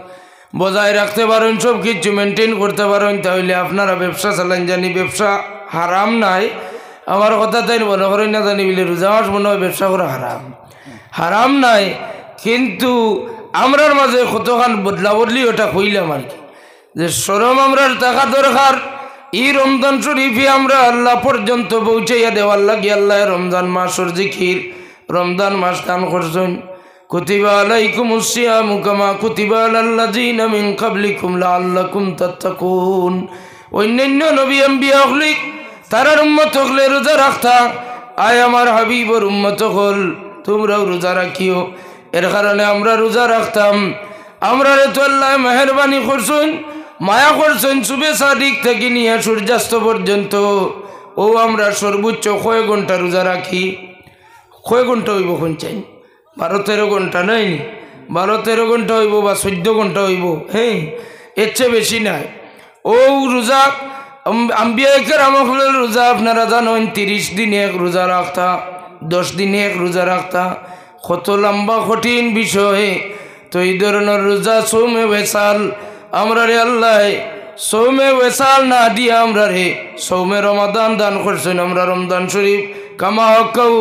বজায় রাখতে পারেন, সব কিছু মেনটেন করতে পারেন, তাহলে আপনারা ব্যবসা চালান। জানি ব্যবসা হারাম নাই, আমার কথা তাই মনে করেন না জানি বলে রোজা মাস মনে হয় ব্যবসা করা হারাম, হারাম নাই। কিন্তু আমরার মাঝে কতখান বদলা বদলি ওটা কইলাম আর কি, যে শরম আমরার টাকা দরকার। এই রমজান শরীফে আমরা আল্লাহ পর্যন্ত পৌঁছাইয়া দেওয়ার লাগে আল্লাহ রমজান মাসের জিকির, রমজান মাস দান করছেন। কুতিবা আলাইকুমুস সিয়ামু কামা কুতিবা আলাল্লাযিনা মিন ক্বাবলিকুম লাআল্লাকুম তাত্তাকুন। অন্যান্য নবী আম্বিয়া হলি তারার উম্মত হলে রোজা রাখতা, আয় আমার হাবিবর উম্মত হল তোমরাও রোজা রাখিও। এর কারণে আমরা রোজা রাখতাম। আমরা তো আল্লাহ মেহরবানি করছেন, মায়া করছেন, সুবে সাদিক থেকে নিয়ে সূর্যাস্ত পর্যন্ত। ও আমরা সর্বোচ্চ কয় ঘন্টা রোজা রাখি? কয় ঘন্টা হইব কোন চাই? 12-13 ঘন্টা নাই, 12-13 ঘন্টা হইব বা 14 ঘন্টা হইব, হ্যাঁ, এর চেয়ে বেশি নাই। ও রোজা আম্বিয়া কেরামহলের রোজা আপনারা জানেন 30 দিনে এক রোজা রাখতা, 10 দিনে এক রোজা রাখতা, কত লম্বা কঠিন বিষয়। তো এই ধরনের রোজা সৌমে বেসাল আমরা রে আল্লাহ সৌমে বেসাল না দিয়ে আমরা রে সৌমে রমাদান দান করছেন। আমরা রমজান শরীফ কামা হকাউ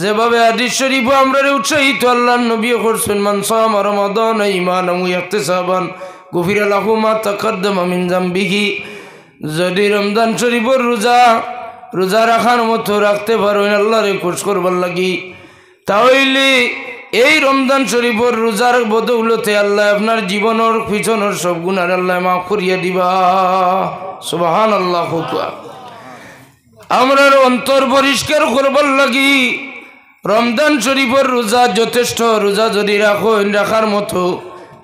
যেভাবে হাদিস শরীফ আমরা রে উৎসাহিত আল্লাহর নবী করছেন, মান সামা রমাদান ঈমানান ওয়া ইহতিসাবান গুফিরা লাহু মা তাকাদ্দামা মিন যামবিহি। যদি রমজান শরীফের রোজা রাখার মতো রাখতে পারেন আল্লাহরে খুশ করবার লাগি, তাহলে এই রমজান শরীফের রোজার বদৌলতে আল্লাহ আপনার জীবনের পিছনের সব গুনাহ আল্লাহ মাফ করিয়া দিবা। সুবহানাল্লাহ। আমরার অন্তর পরিষ্কার করবার লাগি রমজান শরীফের রোজা যথেষ্ট। রোজা যদি রাখার মতো,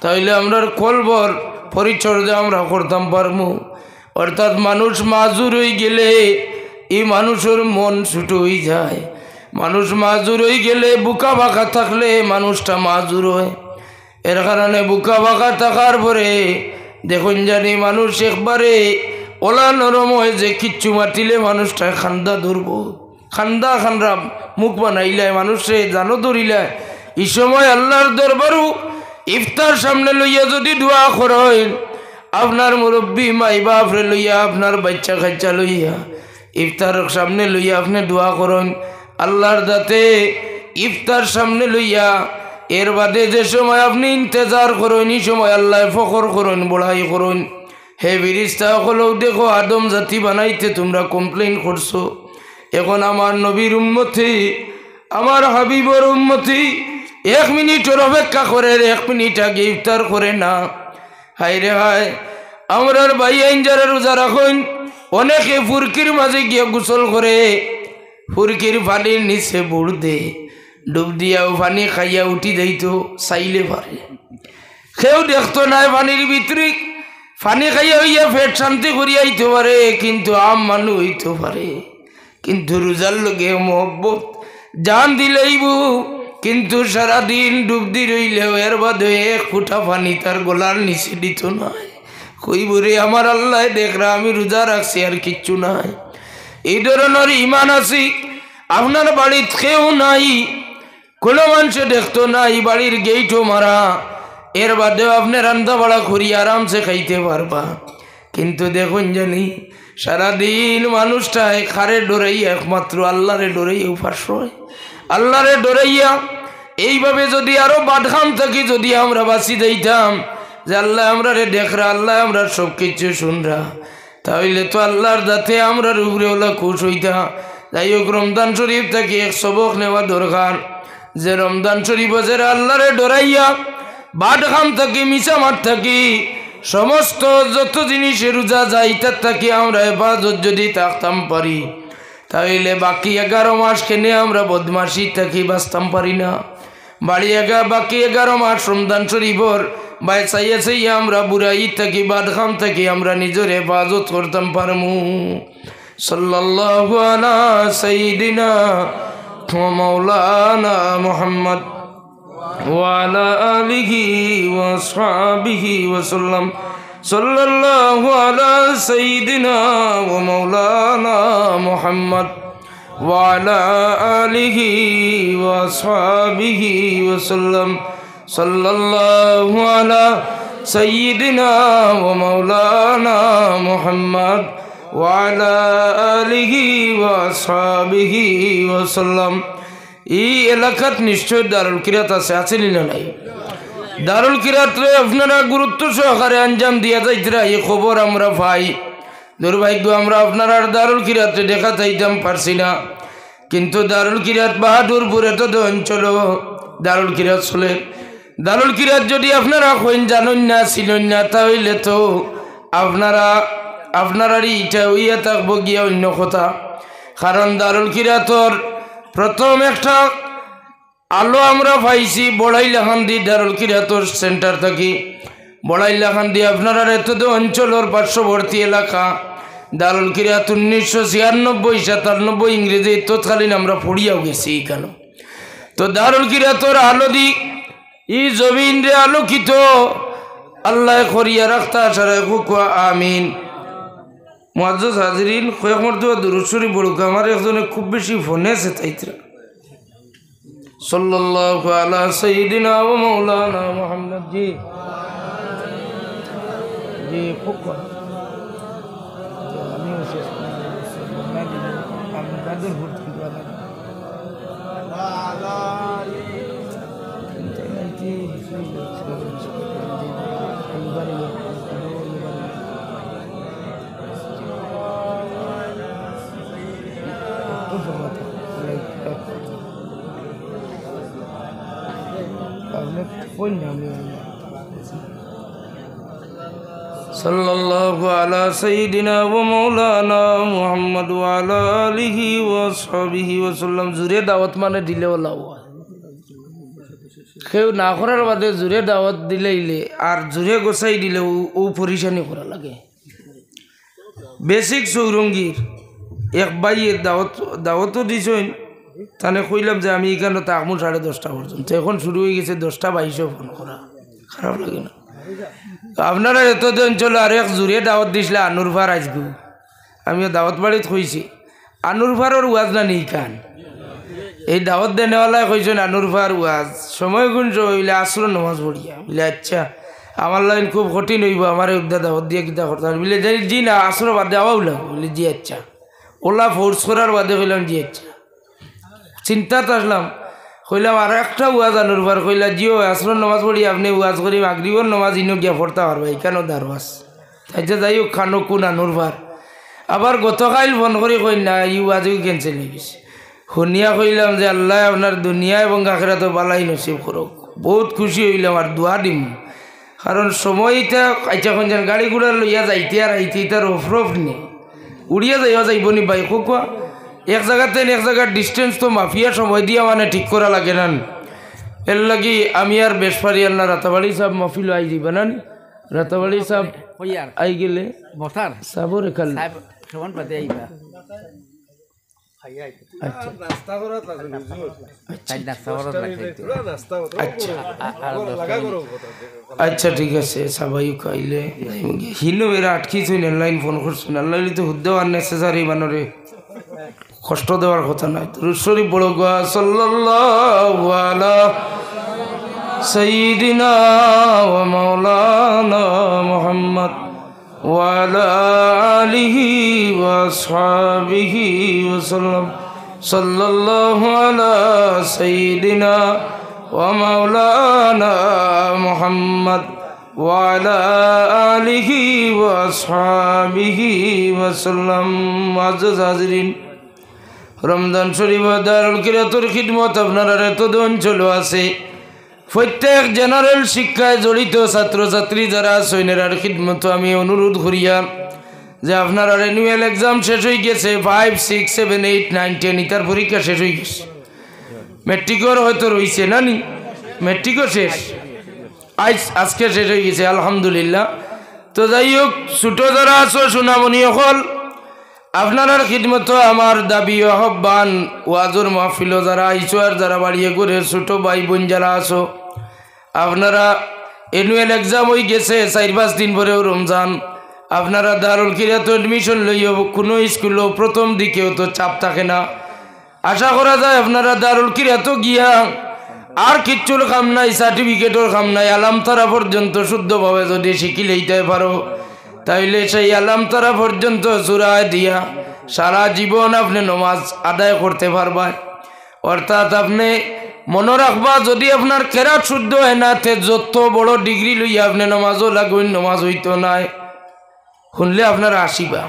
তাহলে আমরার কলবর পরিচর্যা আমরা করতাম পারমু। অর্থাৎ মানুষ মাজুর হয়ে গেলে এই মানুষের মন ছুটো হয়ে যায়। মানুষ মাজুর হয়ে গেলে বুকা বাঁকা থাকলে মানুষটা মাজুর হয়। এর কারণে বুকা বাঁকা থাকার পরে দেখুন জানি মানুষ একবারে ওলা নরম হয়, যে কিচ্ছু মাতিলে মানুষটা খান্দা ধরব, খান্দা মুখ বানাইলায় মানুষে জানো ধরিলায়। এই সময় আল্লাহর দরবারও ইফতার সামনে লইয়া যদি দোয়া করেন, আপনার মুরব্বী মাই বাপরে লইয়া, আপনার বাচ্চা কাচ্চা লইয়া ইফতার সামনে লইয়া আপনি দোয়া করেন আল্লাহর দাতে ইফতার সামনে লইয়া। এর বাদে যে সময় আপনি ইন্তজার করেন, এই সময় আল্লাহ ফখর করেন, বড়াই করেন। হে ফেরেশতা হলেও দেখো আদম জাতি বানাইতে তোমরা কমপ্লেন করছো, এখন আমার নবীর উম্মতি, আমার হাবিবর উম্মতি 1 মিনিটের অপেক্ষা করে, 1 মিনিট আগে ইফতার করে না। হায় রে হায়, আমরার ভাই আইন যারা রোজা রাখেন অনেকে ফুরকির মাঝে গিয়ে গোসল করে, ফুরকির পানির নিচে বুড় দে, ডুব দিয়াও পানি খাইয়া উঠি যাইতো, চাইলে পারে। কেউ দেখতো নাই পানির ভিতরে পানি খাইয়া হইয়া পেট শান্তি করিয়া আইতে পারে, কিন্তু আম মানুষ হইতে পারে। কিন্তু রোজার লগে মহব্বত জান দিলেইব, কিন্তু সারাদিন ডুব দি রইলেও এর বাদে 1 ফুটা পানি তার গলার নিচে দিত নাই। কইব রে আমার আল্লাহ দেখরা আমি রোজা রাখছি আর কিচ্ছু নাই। এই ধরনের ইমান আছি। আপনার বাড়িতে কেউ নাই, কোনো মানুষে দেখতো নাই, বাড়ির গেটও মারা, এর বাদেও আপনি রান্না বাড়া করি আরামসে খাইতে পারবা। কিন্তু দেখুন জানি সারাদিন মানুষটায় খারে ডরাইয়া একমাত্র আল্লাহরে ডরাইয়া উপাস হয়, আল্লাহরে ডরাইয়া। এইভাবে যদি আরো বাদখাম থাকি, যদি আমরা বাঁচি যাইতাম যে আল্লাহ আমরা রে দেখরা, আল্লাহ আমরা সব কিছু শুনরা, তাহলে তো আল্লাহর দাতে আমরা উপরে ওলা খুশ হইতা। যাই হোক, রমজান শরীফ থেকে এক সবক নেওয়া দরকার, যে রমজান শরীফ যারা আল্লাহরে ডরাইয়া বাদখাম থাকি, মিছামার থাকি, সমস্ত যত জিনিসের রোজা যাই তার থাকি আমরা হেফাজত যদি থাকতাম পারি, তাহলে বাকি 11 মাস কেনে আমরা বদমাশি থাকি বাঁচতাম পারি না। বাকি 11 মাস রমজান শরীফর বাই চাইয়া চাইয়া আমরা বুড়াই থাকি, বাদখাম থাকি আমরা নিজের হেফাজত করতাম পারমু। সাল্লাল্লাহু আলা সাইয়্যিদিনা ওয়া মাওলানা মুহাম্মদ ওয়া আলা আলিহি ওয়া আসহাবিহি ওয়া সাল্লাম। সাল্লাল্লাহু আলা সাইয়্যিদিনা ওয়া মাওলানা মুহাম্মদ ওয়া আলা আলিহি ওয়া আসহাবিহি ওয়া সাল্লাম। সাল্লাল্লাহু আলা سيدنا ومولانا محمد وعلى آله وأصحابه وسلم এই এলাকাত নিশ্চয় দারুল কিরাত আছে না নাই দারুল কিরাতরে আপনারা গুরুত্ব সহকারে আঞ্জাম দিয়া যাইতরা এই খবর আমরা পাই দুর্ভাগ্য আমরা আপনারা দারুল কিরাতে দেখা যাইতাম পারছি না কিন্তু দারুল কিরাত বাহাদুরপুরে তো অঞ্চল দারুল কিরাত চলে দারুল কিরাত যদি আপনারা কইন জানেন না চিনেন না তাহলে তো আপনারারই ইটা হইয়া থাকবো গিয়া অন্য কথা কারণ দারুল কিরাতর প্রথম একটা আলো আমরা পাইছি বড়াইলাখান্দি দারুল কিরাতর সেন্টার থাকি বড়াইলাখান্দি আপনারা এত অঞ্চলের পার্শ্ববর্তী এলাকা দারুল কিরাত 1996-97 ইংরেজি তৎকালীন আমরা পড়িয়াও গেছি এখানে তো দারুল কিরাতর আলো দিক ই জমিন রে আলোকিত আল্লাহ করিয়া রাখতা সারা কুকুয়া আমিন মুআজ্জাজ হাজিরিন কয়েক মর্তবা দুরূদ শরীফ পড়ুক আমার একজনে খুব বেশি ফোনে আছে তাইতরা সাল্লাল্লাহু আলা সাইয়্যিদিনা ওয়া মাওলানা মুহাম্মদ জি জি কুকুয়া আমি শেষ আমি বাদর ভর্তি করা সাল্লাল্লাহু আলা সাইয়্যিদিনা ওয়া মাওলানা মুহাম্মদ ওয়া আলা আলিহি ওয়া সাহবিহি ওয়া সাল্লাম জুরে দাওয়াত মানে দিলে ওলা কেউ না করার বাদে জুরে দাওয়াত দিলে আর জুরে গোসাই দিলে ও পরিশানি করা লাগে বেসিক চৌরঙ্গীর এক বাইয়ের দাওয়াতও দিছেন তাহলে কইলাম যে আমি এখানে তাকমু 10:30 পর্যন্ত এখন শুরু হয়ে গেছে 10:22 ফোন করা খারাপ লাগে না আপনারা এত অঞ্চল আর এক জুড়ে দাওয়াত দিছিলে আনুরভার আজগু আমিও দাওয়াত বাড়িত কইছি আনুরভারের ওয়াজ না নেই কান এই দাওয়াত দেনেওয়ালায় কইছেন আনুরভার ওয়াজ সময় গুণ হইলে আসর নামাজ পড়িয়া বলে আচ্ছা আমার লাইন খুব কঠিন হইব আমার উদ্দা দাওয়াত দিয়ে কিতা করতে বলে জি না আসর বাদে আওয়াও লাগবে বলে জি আচ্ছা ওলা ফোর্স করার বাদে কইলাম জি আচ্ছা চিন্তাতে আসলাম কইলাম আর একটা ওয়াজ আনুরভার কইলা জিও আসর নামাজ পড়ি আপনি ওয়াজ করি মাগরিবর নামাজ ইনো গিয়া পড়তে পারবা এখানেও দারওয়াজ তাইতে যাই হোক খানো কোন আনুরভার আবার গতকাল ফোন করি কই না ই ওয়াজও ক্যান্সেল হয়ে গেছে শুনিয়া কইলাম যে আল্লাহ আপনার দুনিয়া এবং আখিরাত বালাই নসিব করুক বহুত খুশি হইলাম আর দোয়া দিম কারণ সময়টা আচ্ছা কোন গাড়ি ঘোড়া লইয়া যাইতে আর আইতে তার অফরফ নেই উড়িয়া যাইয়া যাইব নি বাইক কোয়া এক জায়গাতে এক জায়গার ডিস্টেন্স তো মাফিয়া সময় দিয়া মানে ঠিক করা লাগে না এর লাগি আমি আর বেশপারি আল্লাহ রাতাবাড়ি সাহেব মফিল আই যাইবা না রাতাবাড়ি সাহেব আই গেলে সাবর এখাল আচ্ছা ঠিক আছে সবাই খাইলে হিনো এরা আটকিছুন অনলাইন ফোন করছেন আল্লাহ তো হুদ্দেও আননেসেসারি মানরে কষ্ট দেওয়ার কথা নয় দুরূদ শরীফ পড়ো গো সাল্লাল্লাহু আলা সাইয়্যিদিনা ওয়া মাওলানা মুহাম্মদ ওয়া আলা আলিহি ওয়া আসহাবিহি ওয়া সাল্লাম সাল্লাল্লাহু আলা সাইয়্যিদিনা ওয়া মাওলানা মুহাম্মদ ওয়া আলা আলিহি ওয়া আসহাবিহি ওয়া সাল্লাম মুআজ্জাজ হাজিরিন রমজান শরীফ দারুল কিরাতের খিদমত আপনারা এত অঞ্চল আছে প্রত্যেক জেনারেল শিক্ষায় জড়িত ছাত্রছাত্রী যারা সৈন্যের খিদমত আমি অনুরোধ করিয়া যে আপনারা রেনুয়াল এক্সাম শেষ হয়ে গেছে 5, 6, 7, 8, 9, 10 ইতার পরীক্ষা শেষ হয়ে গেছে মেট্রিকর হয়তো রয়েছে না নি মেট্রিকও শেষ আজকে শেষ হয়ে গেছে আলহামদুলিল্লাহ তো যাই হোক ছোটো যারা আছো সোনামণি হল আপনার খিদমত আমার দাবি আহ্বান ওয়াজুর মাহফিল যারা আইসো আর যারা বাড়িয়ে করে ছোটো ভাই বোন যারা আছো আপনারা এনুয়াল এক্সাম হয়ে গেছে 4-5 দিন পরেও রমজান আপনারা দারুল কিরাত এডমিশন লইও কোনো স্কুলও প্রথম দিকেও তো চাপ থাকে না আশা করা যায় আপনারা দারুল কিরাত গিয়া আর কিচ্ছুর কাম নাই, সার্টিফিকেটর কাম নাই। আলাম তারা পর্যন্ত শুদ্ধভাবে যদি শিখি লইতে পারো তাইলে সেই আলাম তারা পর্যন্ত সূরা দিয়া সারা জীবন আপনি নামাজ আদায় করতে পারবা। অর্থাৎ আপনি মনে রাখবা, যদি আপনার কেরাত শুদ্ধ হয় না তে যত বড় ডিগ্রি লইয়া আপনি নামাজও লাগবেন, নামাজ হইতো নাই। শুনলে আপনারা আসিবা।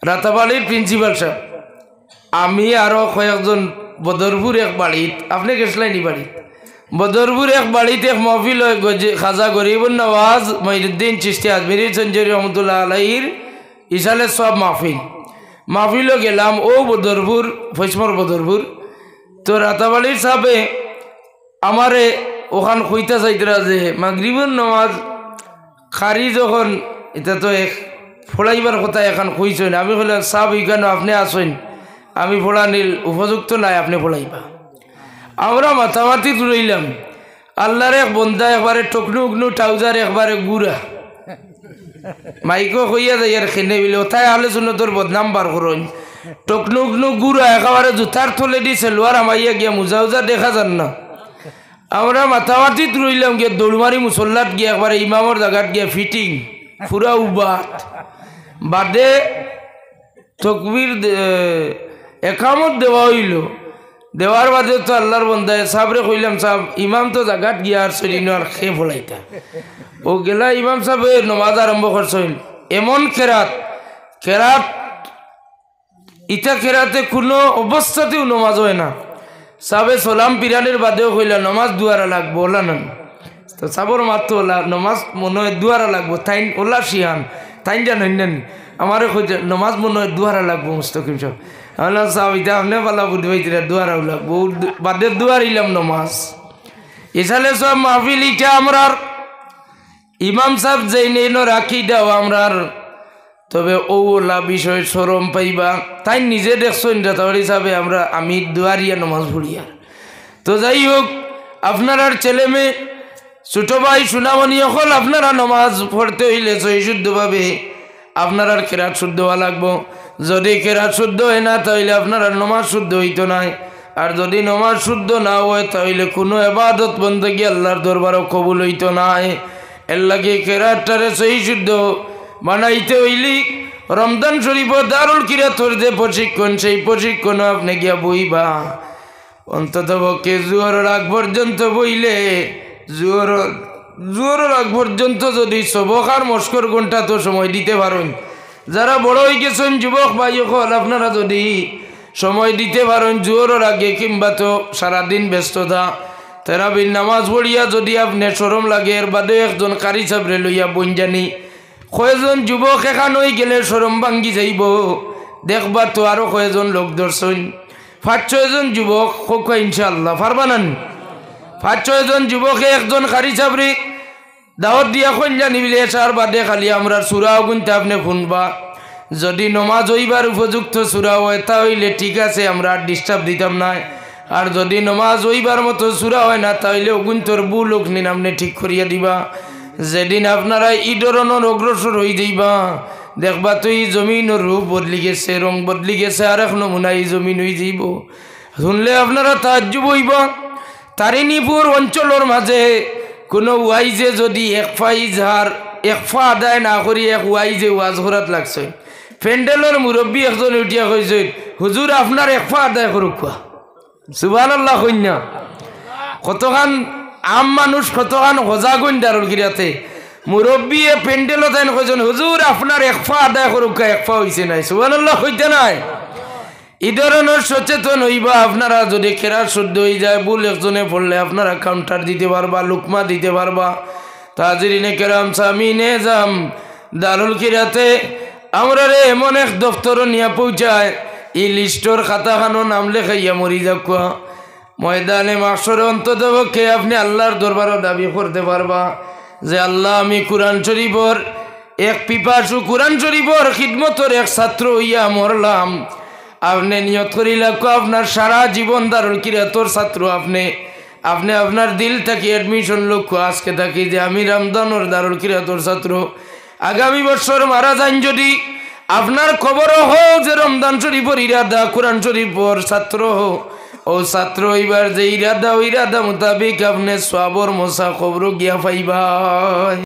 রাতাবাড়ির প্রিন্সিপাল সাহেব, আমি আরও কয়েকজন বদরপুর এক বাড়িত, আপনি গেছিলেন এই বাড়িত, বদরপুর এক বাড়িতে এক মহফিল খাজা গরিবুন নওয়াজ মঈনুদ্দিন চিশতি আজমিরি সঞ্জরি রহমতুল্লাহ আলাইহির ইসালে সব মাহফিলও গেলাম। ও বদরপুর, ফৈসমর বদরপুর। তো রাতাবাড়ির সাহেবে আমারে ওখান কইতা চাইতরা যে মাগরিবুন নওয়াজ খারি যখন এটা তো এক ফোড়াইবার কথা এখন কইছেন। আমি বললাম সাহেব এখানে আপনি আসেন, আমি ফোড়ানির উপযুক্ত নাই, আপনি ফোড়াইবা। আমরা মাথামাতি তুলাইলাম। আল্লাহর এক বন্ধা একবারে টকনু উকনু ট্রাউজার একবারে গুড়া মাইকো কইয়া যাই আর খেনে বিলে ওথায় আলোচনা তোর বদনাম বার করুন। টকনু উকনু গুড়া একেবারে জুতার থলে দি সেলোয়ার আমাইয়া গিয়া মুজা উজা দেখা যান না। আমরা মাথামাতি তুলাইলাম গিয়া দৌড়মারি মুসল্লাত গিয়া একবারে ইমামর জায়গাত গিয়া ফিটিং পুরা উবাত বাদে তকবির একামত দেওয়া হইল। দেওয়ার বাদে তো আল্লাহর বন্ধায় সাবরে কইলাম, সাহেব ইমাম তো জাগাত গিয়া আর চলিন আর খেয়ে ফলাইতা। ও গেলা ইমাম সাহেব নমাজ আরম্ভ করছেন। এমন কেরাত ইটা কেরাতে কোনো অবস্থাতেও নমাজ হয় না। সাবে সালাম পিরানের বাদেও কইলা নমাজ দুয়ারা লাগবো, ওলা না। তো সাবর মাত্র ওলা নমাজ মনে হয় দুয়ারা লাগবো, তাইন ওলা শিয়ান তাইন জানেন না আমারে কইতে নমাজ মনে হয় দুয়ারা লাগবো মুস্তাকিম সাহেব। আমরা সাহেব এটা আপনি পালা বুঝবাইতে দুয়ারাও লাগবো, বাদে দুয়ার ইলাম নমাজ। এসালে সব মাহফিল ইটা আমরার ইমাম সাহেব যেই নেই রাখি দাও আমরার। তবে ওলা বিষয় সরম পাইবা, তাই নিজে দেখছেন যাতাবাড়ি সাহেবে আমি দুয়ারিয়া নমাজ পড়িয়া। তো যাই হোক, আপনার আর ছেলে মেয়ে ছোট ভাই সুনামণি হল আপনারা নমাজ পড়তে হইলে সহি শুদ্ধভাবে আপনার আর কেরাত শুদ্ধ হওয়া লাগবো। যদি কেরাত শুদ্ধ হয় না তাহলে আপনার আর নমাজ শুদ্ধ হইতো নাই। আর যদি নমাজ শুদ্ধ না হয় তাহলে কোনো এবাদত বন্দেগী আল্লাহর দরবারও কবুল হইতো নাই। এর লাগে কেরাতটারে সহি শুদ্ধ বানাইতে হইলি রমজান শরীফ দারুল কিরাতর যে প্রশিক্ষণ, সেই প্রশিক্ষণও আপনি গিয়া বইবা। অন্তত পক্ষে জোহরের আগ পর্যন্ত বইলে জোহরের আগ পর্যন্ত যদি সবকার মস্কর ঘন্টা তো সময় দিতে পারেন। যারা বড় হয়ে গেছেন যুবক ভাই হল, আপনারা যদি সময় দিতে পারেন জোহরের আগে কিংবা তো সারাদিন ব্যস্ততা তেরাবির নামাজ পড়িয়া যদি আপনি শরম লাগে এর বাদে একজন কারি সাবরে লইয়া বন জানি কয়েকজন যুবক এখান হয়ে গেলে শরম ভাঙ্গি যাইব। দেখবা তো আরো কয়েকজন লোক দর্শন 5-6 জন যুবক হোক ইনশাআল্লাহ পারবানান। 5-6 জন যুবকে একজন কারি সাবরে দাওয়াত দিয়া কইন জানি বিলে এসার বাদে খালি আমরা সূরাও গুনতে আপনি শুনবা। যদি নমাজ হইবার উপযুক্ত সূরা হয় তাহলে ঠিক আছে, আমরা আর ডিস্টার্ব দিতাম না। আর যদি নমাজ হইবার মতো সূরা হয় না তাহলে গুন্তর বুলোক নিন আপনি ঠিক করিয়া দিবা। যেদিন আপনারা এই ধরনের অগ্রসর হয়ে যাইবা দেখবা তো এই জমিনের রূপ বদলি গেছে, রং বদলি গেছে, আর এক নমুনা এই জমিন হয়ে যাইব। শুনলে আপনারা তাজ্জুব হইবা। তারিণীপুর অঞ্চলের মাঝে কোনো ওয়াইজে যদি এক ফা আদায় না করি এক ওয়াইজে ওয়াজ করাত লাগছে, প্যান্ডেলের মুরব্বী একজন উঠিয়া কইছে, হুজুর আপনার এক ফা আদায় করুক। সুবহানাল্লাহ কইনা। কতখান আম মানুষ কতখান হজাগুন দারুল কিরাতে মুরব্বী প্যান্ডেলও তাই কইছেন, হুজুর আপনার এক ফা আদায় করুক, এক ফা হইছে নাই। সুবহানাল্লাহ কইতে নাই। এই ধরনের সচেতন হইবা। আপনারা যদি কেরাত শুদ্ধ হয়ে যায় ভুল একজনে পড়লে আপনারা কাউন্টার দিতে পারবা, লুকমা দিতে পারবা। তাজরিনে কেরাম সামিনে জাম দারুল কিরাতে আমরা রে এমন এক দপ্তর নিয়ে পৌঁছায় এই লিস্টর খাতাখানো নাম লেখাইয়া মরি যাক ময়দানে মাসরে অন্তত পক্ষে আপনি আল্লাহর দরবারও দাবি করতে পারবা যে আল্লাহ আমি কুরআন শরীফর এক পিপাসু কুরআন শরীফর খিদমতর এক ছাত্র হইয়া মরলাম। আপনি নিয়ত করিলা আপনার সারা জীবন দারুল কিরাতর ছাত্র আপনি আপনার দিল থেকে অ্যাডমিশন লক্ষ্য আজকে থাকি যে আমি রমজানের দারুল কিরাতর ছাত্র। আগামী বছর মারা যান যদি আপনার খবরও হোক যে রমজান শরীফর ইরাদা কুরআন শরীফর ছাত্র হোক, ও ছাত্র হইবার যে ইরাদা ওই ইরাদা মোতাবিক আপনি সওয়াবর মোসা খবর গিয়া পাইবা।